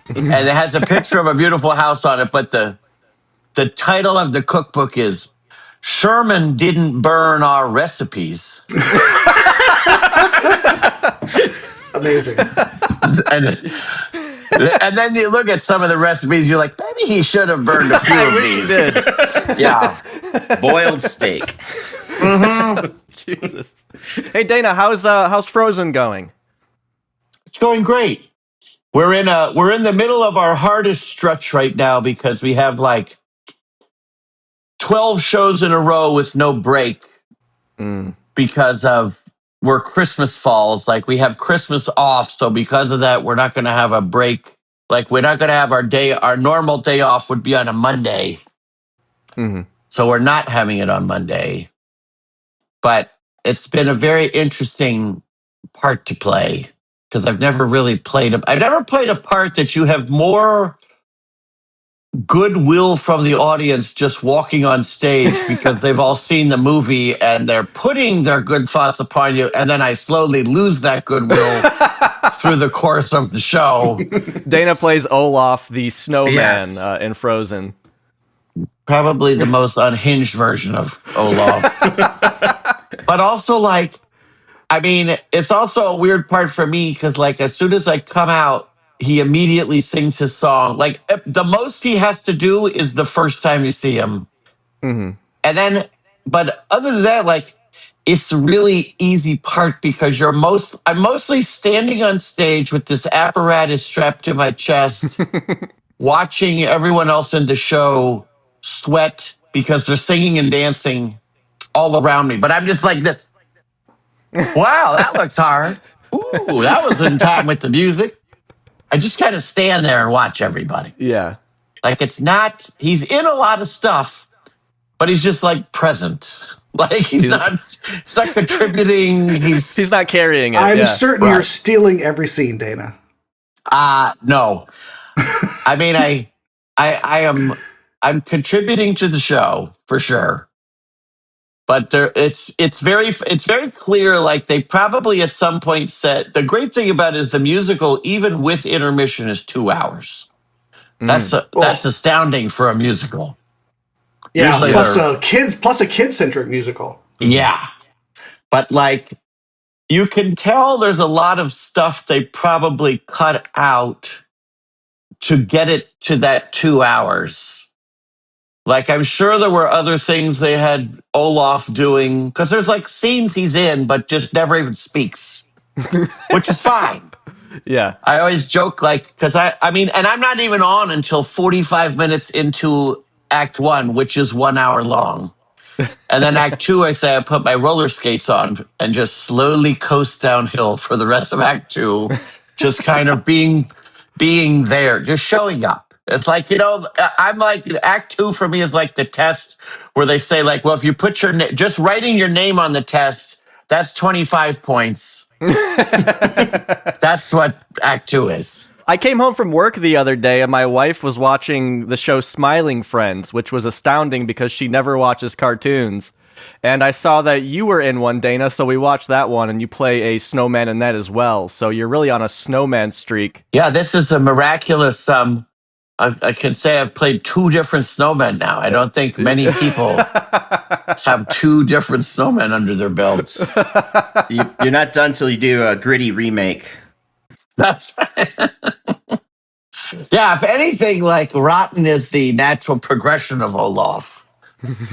And it has a picture of a beautiful house on it, but the title of the cookbook is Sherman Didn't Burn Our Recipes. Amazing. And then you look at some of the recipes, you're like, maybe he should have burned a few of these. Did. Yeah. Boiled steak. Jesus. Hey Dana, how's Frozen going? It's going great. We're in the middle of our hardest stretch right now because we have like 12 shows in a row with no break because of where Christmas falls. Like we have Christmas off, so because of that, we're not going to have a break. Like we're not going to have our normal day off would be on a Monday. So we're not having it on Monday. But it's been a very interesting part to play because I've never played a part that you have more goodwill from the audience just walking on stage because they've all seen the movie and they're putting their good thoughts upon you, and then I slowly lose that goodwill through the course of the show. Dana plays Olaf, the snowman, Yes. in Frozen. Probably the most unhinged version of Olaf. But also, like, I mean, it's also a weird part for me because, like, as soon as I come out, he immediately sings his song. Like, the most he has to do is the first time you see him. And then, but other than that, like, it's a really easy part because I'm mostly standing on stage with this apparatus strapped to my chest, watching everyone else in the show sweat because they're singing and dancing all around me. But I'm just like, wow, that looks hard. Ooh, that was in time with the music. I just kind of stand there and watch everybody. Yeah. Like he's in a lot of stuff, but he's just like present. Like he's not contributing. He's not carrying it. I'm certain you're Right. stealing every scene, Dana. No. I mean, I'm contributing to the show for sure. But it's very clear. Like they probably at some point said the great thing about it is the musical, even with intermission, is 2 hours. That's astounding for a musical. Yeah, Usually plus a kid-centric musical. Yeah, but like you can tell, there's a lot of stuff they probably cut out to get it to that 2 hours. Like, I'm sure there were other things they had Olaf doing, because there's like scenes he's in, but just never even speaks, which is fine. Yeah. I always joke, like, because I mean, and I'm not even on until 45 minutes into Act 1, which is 1 hour long. And then Act 2, I say I put my roller skates on and just slowly coast downhill for the rest of Act 2, just kind of being there, just showing up. It's like, you know, I'm like, Act 2 for me is like the test where they say, like, well, if you put just writing your name on the test, that's 25 points. That's what Act 2 is. I came home from work the other day and my wife was watching the show Smiling Friends, which was astounding because she never watches cartoons. And I saw that you were in one, Dana, so we watched that one, and you play a snowman in that as well. So you're really on a snowman streak. Yeah, this is a miraculous. I can say I've played 2 different snowmen now. I don't think many people have 2 different snowmen under their belts. You're not done till you do a gritty remake. That's yeah. If anything, like Rotten is the natural progression of Olaf.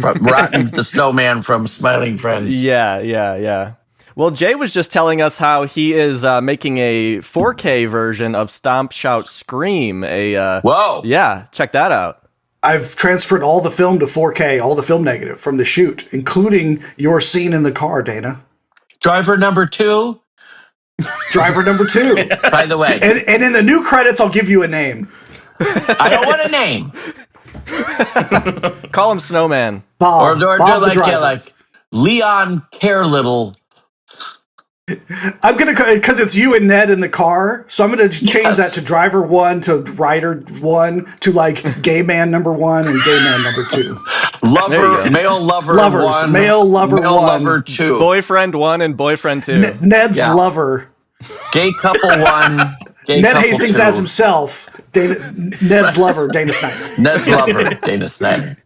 From Rotten, the snowman from Smiling Friends. Yeah. Well, Jay was just telling us how he is making a 4K version of Stomp, Shout, Scream. Whoa. Yeah, check that out. I've transferred all the film to 4K, all the film negative from the shoot, including your scene in the car, Dana. Driver number 2. Driver number 2. By the way, And in the new credits, I'll give you a name. I don't want a name. Call him Snowman. Bob. Or Bob the like, driver. yeah, like Leon Care Little. I'm gonna, because it's you and Ned in the car, so I'm gonna change that to driver 1 to rider 1 to like gay man number 1 and gay man number 2. Male lover Lovers, 1. male lover male 1. lover 2. Boyfriend 1 and boyfriend 2. Ned's Yeah. lover. Gay couple 1. Gay Ned couple Hastings 2. as himself. Ned's lover, Dana Snyder. Ned's lover, Dana Snyder.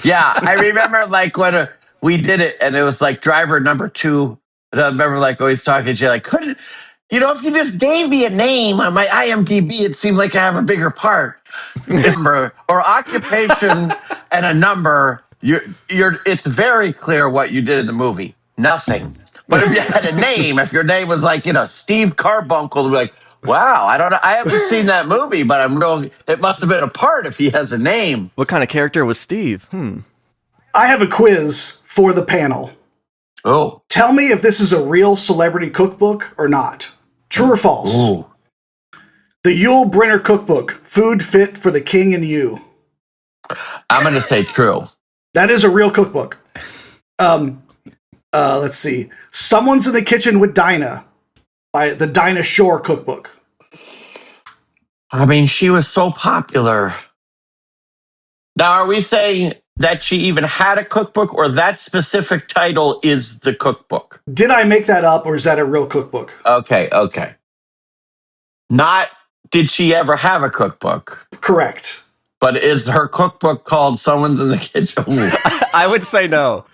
Yeah, I remember like when we did it, and it was like driver number 2. And I remember like always talking to Jay, like, couldn't if you just gave me a name on my IMDb, it seemed like I have a bigger part. Or occupation and a number. It's very clear what you did in the movie. Nothing. But if you had a name, if your name was like Steve Carbuncle, it'd be like, wow, I don't know. I haven't seen that movie, but it must have been a part if he has a name. What kind of character was Steve? I have a quiz for the panel. Oh. Tell me if this is a real celebrity cookbook or not. True or false? Ooh. The Yul Brynner cookbook, Food Fit for the King and You. I'm going to say true. That is a real cookbook. Let's see. Someone's in the Kitchen with Dinah by the Dinah Shore cookbook. I mean, she was so popular. Now, are we saying that she even had a cookbook, or that specific title is the cookbook? Did I make that up, or is that a real cookbook? Okay. Not did she ever have a cookbook, Correct. but is her cookbook called Someone's in the Kitchen? Ooh. I would say no.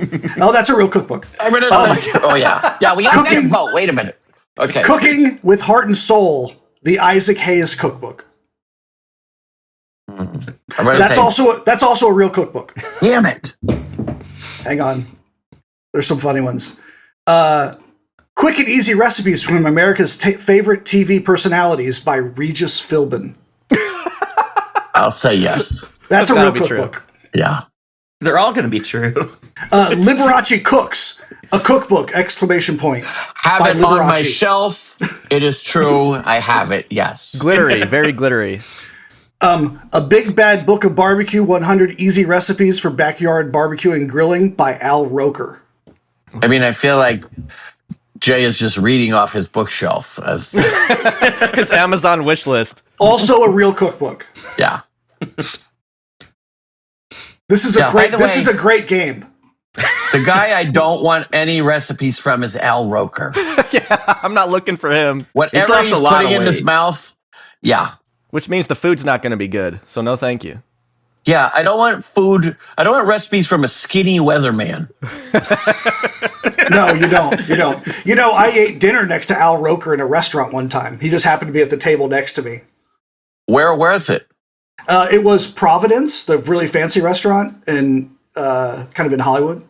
Oh, that's a real cookbook. I'm going to say, oh, yeah. Yeah, we got to vote. Wait a minute. Okay. Cooking with Heart and Soul, the Isaac Hayes cookbook. That's also a real cookbook. Damn it. Hang on. There's some funny ones. Quick and Easy Recipes from America's Favorite TV Personalities by Regis Philbin. I'll say yes. That's a gotta real be true. cookbook. Yeah. They're all going to be true. Liberace Cooks, a cookbook, exclamation point. Have by it on my Liberace. shelf. It is true. I have it. Yes. Glittery, very glittery. A Big Bad Book of Barbecue, 100 Easy Recipes for Backyard Barbecue and Grilling by Al Roker. I mean, I feel like Jay is just reading off his bookshelf. His Amazon wish list. Also a real cookbook. Yeah. This is is a great game. The guy I don't want any recipes from is Al Roker. Yeah, I'm not looking for him. Whatever lost he's a lot putting of in his weight. mouth, yeah. Which means the food's not going to be good. So no thank you. Yeah, I don't want food. I don't want recipes from a skinny weatherman. No, you don't. You don't. You know, I ate dinner next to Al Roker in a restaurant one time. He just happened to be at the table next to me. Where is it? It was Providence, the really fancy restaurant in kind of in Hollywood.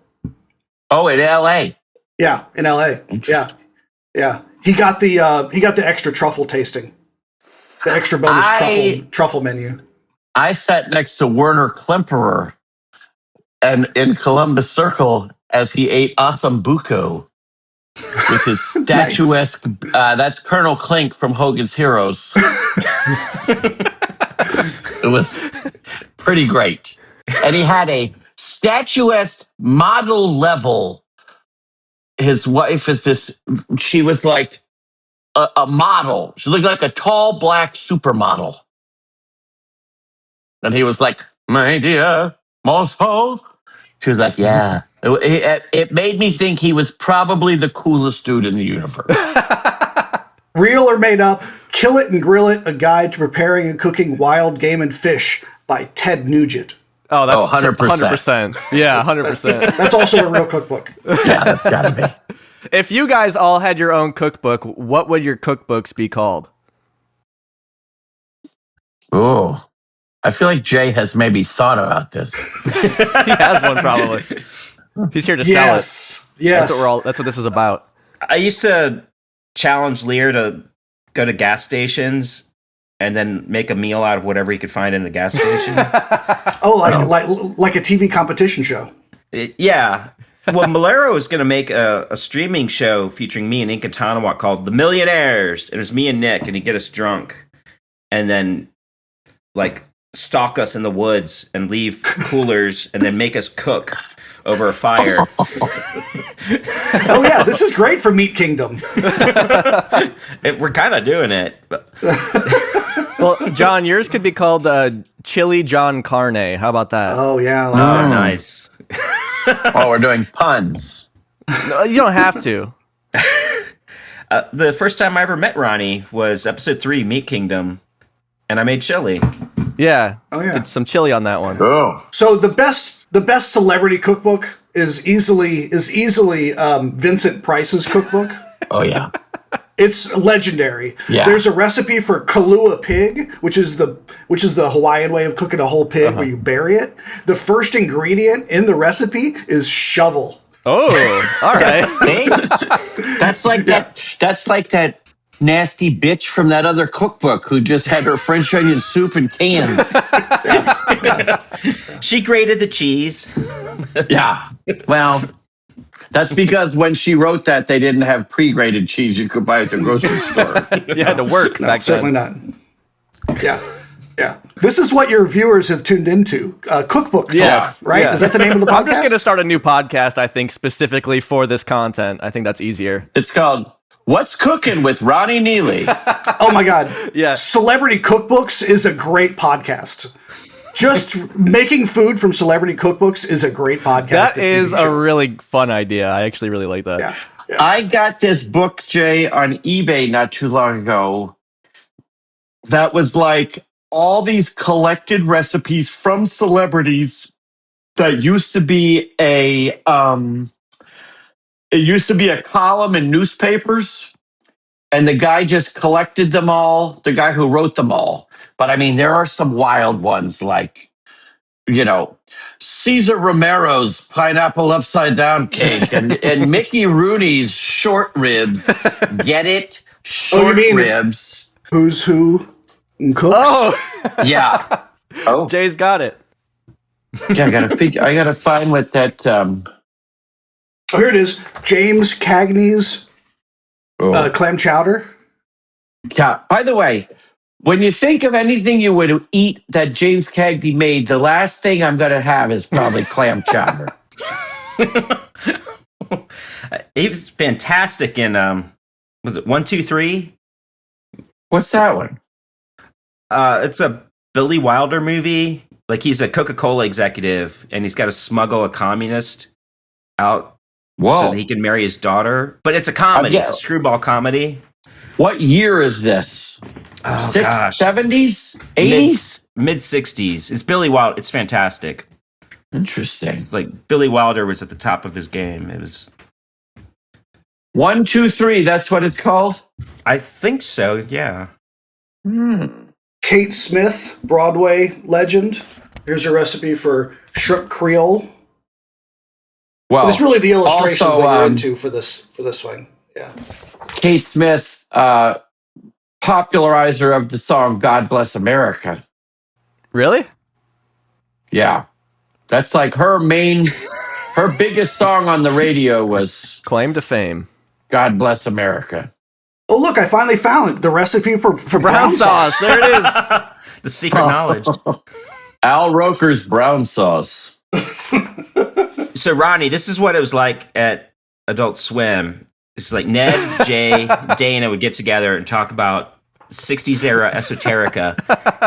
Oh, in L.A. Yeah, in LA. Yeah. He got the extra truffle tasting. The extra bonus truffle menu. I sat next to Werner Klemperer and in Columbus Circle as he ate Osambuco with his statuesque. That's Colonel Klink from Hogan's Heroes. It was pretty great. And he had a statuesque model level. His wife is she was like a model. She looked like a tall black supermodel. And he was like, "My dear, most hope." She was like, "Yeah." It made me think he was probably the coolest dude in the universe. Real or made up, Kill It and Grill It, A Guide to Preparing and Cooking Wild Game and Fish by Ted Nugent. Oh, that's 100%. 100%. Yeah, 100%. That's also a real cookbook. Yeah, that's gotta be. If you guys all had your own cookbook, what would your cookbooks be called? Oh, I feel like Jay has maybe thought about this. He has one probably. He's here to sell it. Yes. That's what this is about. I used to challenge Lear to go to gas stations and then make a meal out of whatever he could find in a gas station. Like a TV competition show. Yeah. Well, Maiellaro was going to make a streaming show featuring me and Inca Tanawat called The Millionaires. It was me and Nick, and he'd get us drunk and then, like, stalk us in the woods and leave coolers and then make us cook over a fire. Oh, yeah, this is great for Meat Kingdom. We're kind of doing it. Well, John, yours could be called Chili John Carne. How about that? Oh, yeah. Oh, nice. Oh, we're doing puns. No, you don't have to. The first time I ever met Ronnie was episode 3, Meat Kingdom, and I made chili. Yeah. Oh, yeah. Did some chili on that one. Oh. So the best celebrity cookbook is easily Vincent Price's cookbook. Oh, yeah. It's legendary. Yeah. There's a recipe for Kalua pig, which is the Hawaiian way of cooking a whole pig where you bury it. The first ingredient in the recipe is shovel. Oh, all right. See? That's like that. That's like that nasty bitch from that other cookbook who just had her French onion soup in cans. She grated the cheese. Yeah. Well, that's because when she wrote that, they didn't have pre-grated cheese you could buy at the grocery store. You had to work No, back certainly then. not. Yeah. This is what your viewers have tuned into. Cookbook Talk, Yes, right? yeah. Is that the name of the podcast? I'm just going to start a new podcast, I think, specifically for this content. I think that's easier. It's called What's Cooking with Ronnie Neely. Oh, my God. Yeah. Celebrity Cookbooks is a great podcast. Just making food from celebrity cookbooks is a great podcast. That is a really fun idea. I actually really like that. Yeah. I got this book, Jay, on eBay not too long ago. That was like all these collected recipes from celebrities that used to be a column in newspapers, and the guy just collected them all, the guy who wrote them all. But I mean, there are some wild ones like, Cesar Romero's pineapple upside down cake and Mickey Rooney's short ribs. Get it? Short ribs. Who's Who and Cooks? Oh, Yeah. Oh, Jay's got it. yeah. I gotta find what that. Oh, here it is. James Cagney's clam chowder. Yeah. By the way, when you think of anything you would eat that James Cagney made, the last thing I'm gonna have is probably clam chowder. He was fantastic in was it 1, 2, 3? What's that one? It's a Billy Wilder movie. Like, he's a Coca-Cola executive and he's got to smuggle a communist out so that he can marry his daughter. But it's a comedy. It's a screwball comedy. What year is this? Oh, 70s? 80s? Mid 60s. It's Billy Wilder. It's fantastic. Interesting. It's like Billy Wilder was at the top of his game. It was 1, 2, 3. That's what it's called. I think so, yeah. Kate Smith, Broadway legend. Here's a recipe for shrimp Creole. Well, It's really the illustrations also, that you're into for this one. Yeah. Kate Smith, popularizer of the song God Bless America. Really? Yeah. That's like her biggest song on the radio was Claim to fame. God Bless America. Oh, look, I finally found the recipe for Brown sauce. There it is. The secret knowledge. Al Roker's brown sauce. So, Ronnie, this is what it was like at Adult Swim. It's like Ned, Jay, Dana would get together and talk about 60s era esoterica,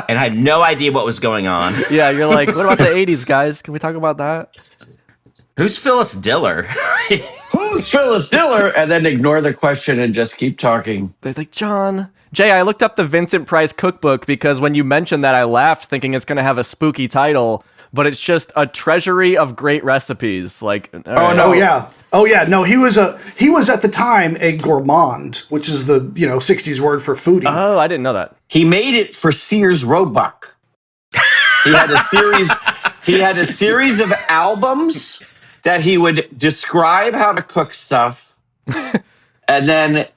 and I had no idea what was going on. Yeah, you're like, what about the 80s, guys? Can we talk about that? Who's Phyllis Diller? Who's Phyllis Diller? And then ignore the question and just keep talking. They're like, John. Jay, I looked up the Vincent Price cookbook because when you mentioned that, I laughed thinking it's going to have a spooky title, but it's just a treasury of great recipes. Like, Oh no, yeah. Oh yeah, no, he was at the time a gourmand, which is the 60s word for foodie. Oh, I didn't know that. He made it for Sears Roebuck. He had a series. He had a series of albums that he would describe how to cook stuff, and then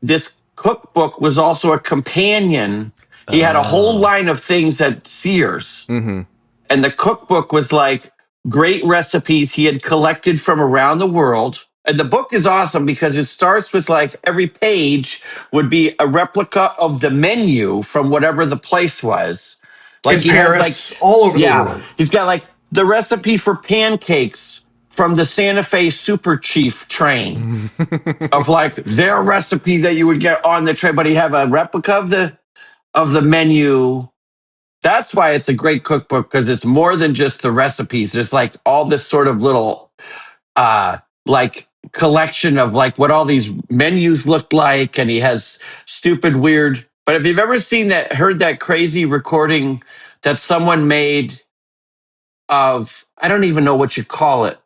this cookbook was also a companion. He had a whole line of things at Sears, and the cookbook was like great recipes he had collected from around the world. And the book is awesome because it starts with like every page would be a replica of the menu from whatever the place was. Like In Paris, all over the world. He's got like the recipe for pancakes from the Santa Fe Super Chief train of like their recipe that you would get on the train, but he'd have a replica of the menu. That's why it's a great cookbook, because it's more than just the recipes. There's like all this sort of little like collection of like what all these menus looked like, and he has stupid weird. But if you've ever heard that crazy recording that someone made of, I don't even know what you call it,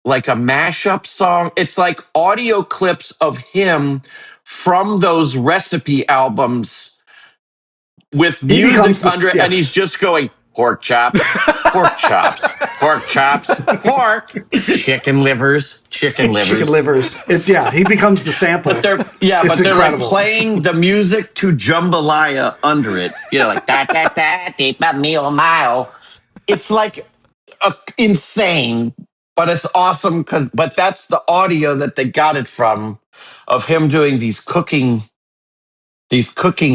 like a mashup song. It's like audio clips of him from those recipe albums with music under it, and he's just going, pork chops, pork chops, pork chops, pork, chicken livers, chicken livers. Chicken livers. He becomes the sample. But they're like playing the music to jambalaya under it. Like da da da deep a meal mile. It's like insane, but it's awesome but that's the audio that they got it from, of him doing these cooking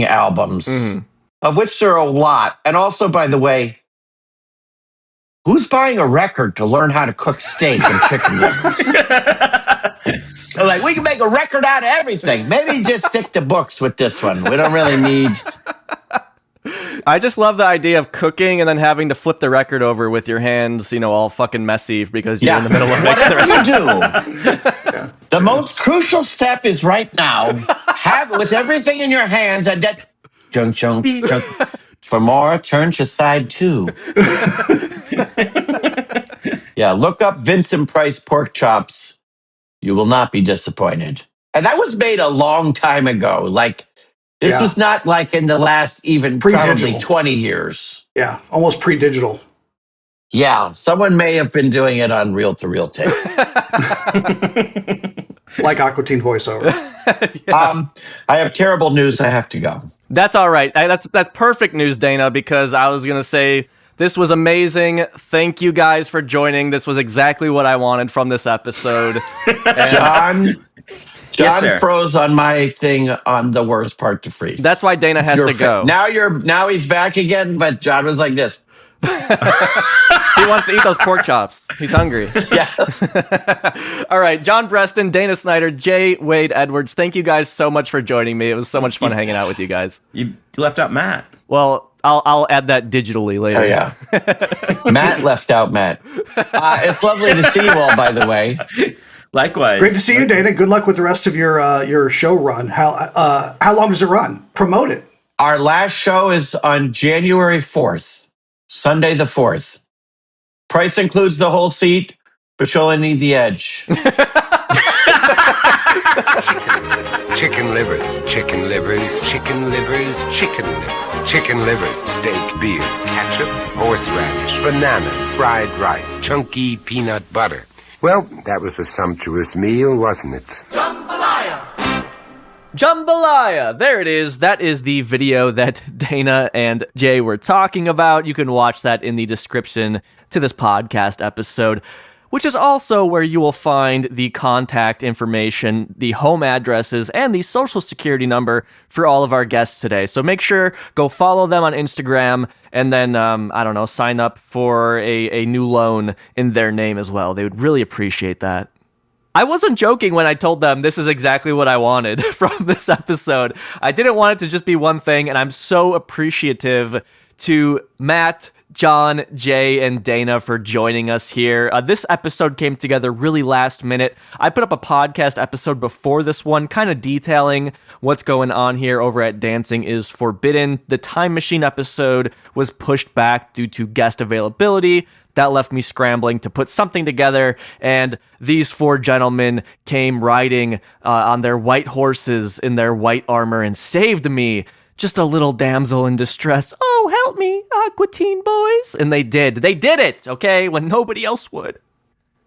albums, of which there are a lot. And also, by the way, who's buying a record to learn how to cook steak and chicken livers? Like, we can make a record out of everything. Maybe just stick to books with this one. We don't really need. I just love the idea of cooking and then having to flip the record over with your hands, all fucking messy because you're in the middle of making the record. Whatever you do, the most crucial step is right now, with everything in your hands, and that junk. For more, turn to side 2. Yeah, look up Vincent Price pork chops. You will not be disappointed. And that was made a long time ago. Like, this was not like in the last even probably 20 years. Yeah, almost pre-digital. Yeah, someone may have been doing it on reel-to-reel tape. Like Aqua Teen voiceover. I have terrible news. I have to go. That's all right. That's perfect news, Dana, because I was going to say this was amazing. Thank you guys for joining. This was exactly what I wanted from this episode. John froze on my thing on the worst part to freeze. That's why Dana has to go. Now he's back again, but John was like this. He wants to eat those pork chops. He's hungry. Yes. All right, John Brestan, Dana Snyder, Jay Wade Edwards, thank you guys so much for joining me. It was so much fun hanging out with you guys. You left out Matt. Well, I'll add that digitally later. Oh, yeah. Matt left out Matt. It's lovely to see you all, by the way. Likewise. Great to see you, Dana. Good luck with the rest of your show run. How long does it run? Promote it. Our last show is on January 4th, Sunday the 4th. Price includes the whole seat, but you only need the edge. Chicken livers, chicken livers, chicken livers, chicken livers, chicken livers, steak, beer, ketchup, horseradish, bananas, fried rice, chunky peanut butter. Well, that was a sumptuous meal, wasn't it? Jambalaya! There it is. That is the video that Dana and Jay were talking about. You can watch that in the description to this podcast episode, which is also where you will find the contact information, the home addresses, and the social security number for all of our guests today. So make sure, go follow them on Instagram, and then, sign up for a new loan in their name as well. They would really appreciate that. I wasn't joking when I told them this is exactly what I wanted from this episode. I didn't want it to just be one thing, and I'm so appreciative to Matt, John, Jay, and Dana for joining us here. This episode came together really last minute. I put up a podcast episode before this one, kind of detailing what's going on here over at Dancing is Forbidden. The Time Machine episode was pushed back due to guest availability. That left me scrambling to put something together, and these four gentlemen came riding on their white horses in their white armor and saved me. Just a little damsel in distress. Oh, help me, Aqua Teen boys. And they did. They did it, okay, when nobody else would.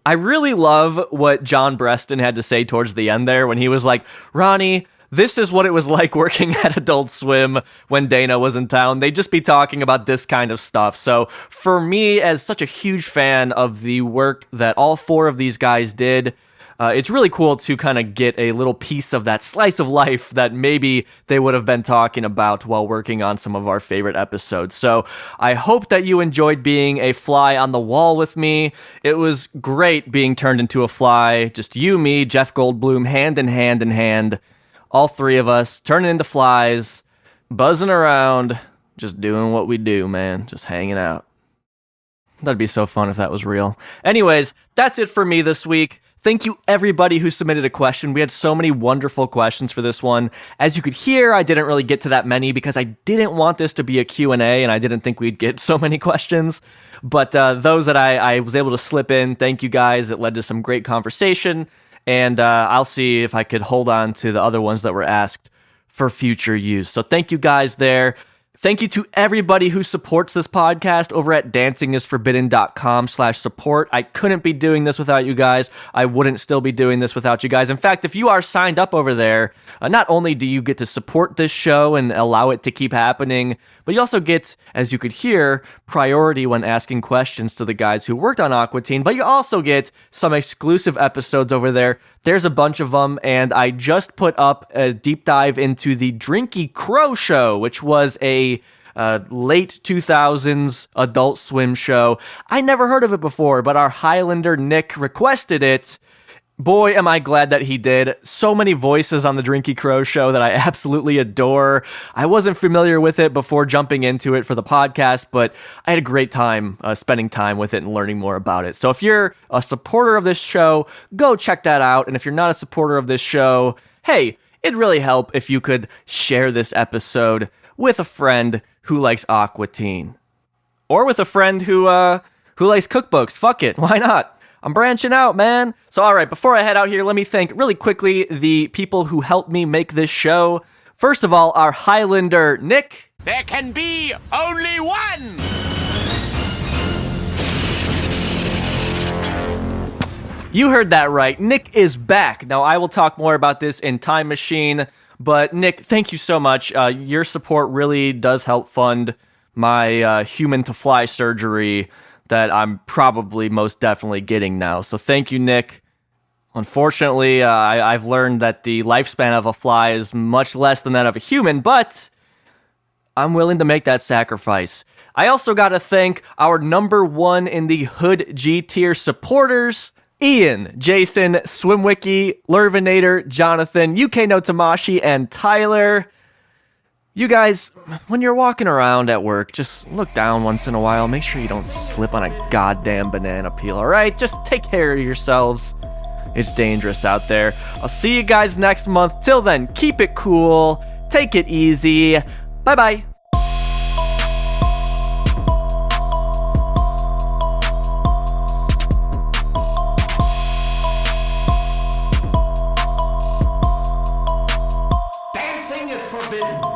I really love what John Brestan had to say towards the end there when he was like, Ronnie, this is what it was like working at Adult Swim when Dana was in town. They'd just be talking about this kind of stuff. So for me, as such a huge fan of the work that all four of these guys did, it's really cool to kind of get a little piece of that slice of life that maybe they would have been talking about while working on some of our favorite episodes. So I hope that you enjoyed being a fly on the wall with me. It was great being turned into a fly. Just you, me, Jeff Goldblum, hand in hand in hand. All three of us turning into flies, buzzing around, just doing what we do, man. Just hanging out. That'd be so fun if that was real. Anyways, that's it for me this week. Thank you, everybody who submitted a question. We had so many wonderful questions for this one. As you could hear, I didn't really get to that many because I didn't want this to be a Q&A, and I didn't think we'd get so many questions. But those that I was able to slip in, thank you guys. It led to some great conversation. And I'll see if I could hold on to the other ones that were asked for future use. So thank you guys there. Thank you to everybody who supports this podcast over at dancingisforbidden.com/support. I couldn't be doing this without you guys. I wouldn't still be doing this without you guys. In fact, if you are signed up over there, not only do you get to support this show and allow it to keep happening, but you also get, as you could hear, priority when asking questions to the guys who worked on Aqua Teen, but you also get some exclusive episodes over there. There's a bunch of them, and I just put up a deep dive into the Drinky Crow show, which was a late 2000s Adult Swim show. I never heard of it before, but our Highlander Nick requested it. Boy, am I glad that he did. So many voices on the Drinky Crow show that I absolutely adore. I wasn't familiar with it before jumping into it for the podcast, but I had a great time spending time with it and learning more about it. So if you're a supporter of this show, go check that out. And if you're not a supporter of this show, hey, it'd really help if you could share this episode with a friend who likes Aqua Teen. Or with a friend who likes cookbooks. Fuck it, why not? I'm branching out, man. So, all right, before I head out here, let me thank really quickly the people who helped me make this show. First of all, our Highlander, Nick. There can be only one! You heard that right. Nick is back. Now, I will talk more about this in Time Machine, but Nick, thank you so much. Your support really does help fund my human-to-fly surgery that I'm probably most definitely getting now. So thank you, Nick. Unfortunately, I've learned that the lifespan of a fly is much less than that of a human, but I'm willing to make that sacrifice. I also got to thank our number one in the Hood G tier supporters, Ian, Jason, Swimwiki, Lurvinator, Jonathan, UK No Tamashi, and Tyler. You guys, when you're walking around at work, just look down once in a while. Make sure you don't slip on a goddamn banana peel, alright? Just take care of yourselves. It's dangerous out there. I'll see you guys next month. Till then, keep it cool. Take it easy. Bye-bye. Dancing is forbidden.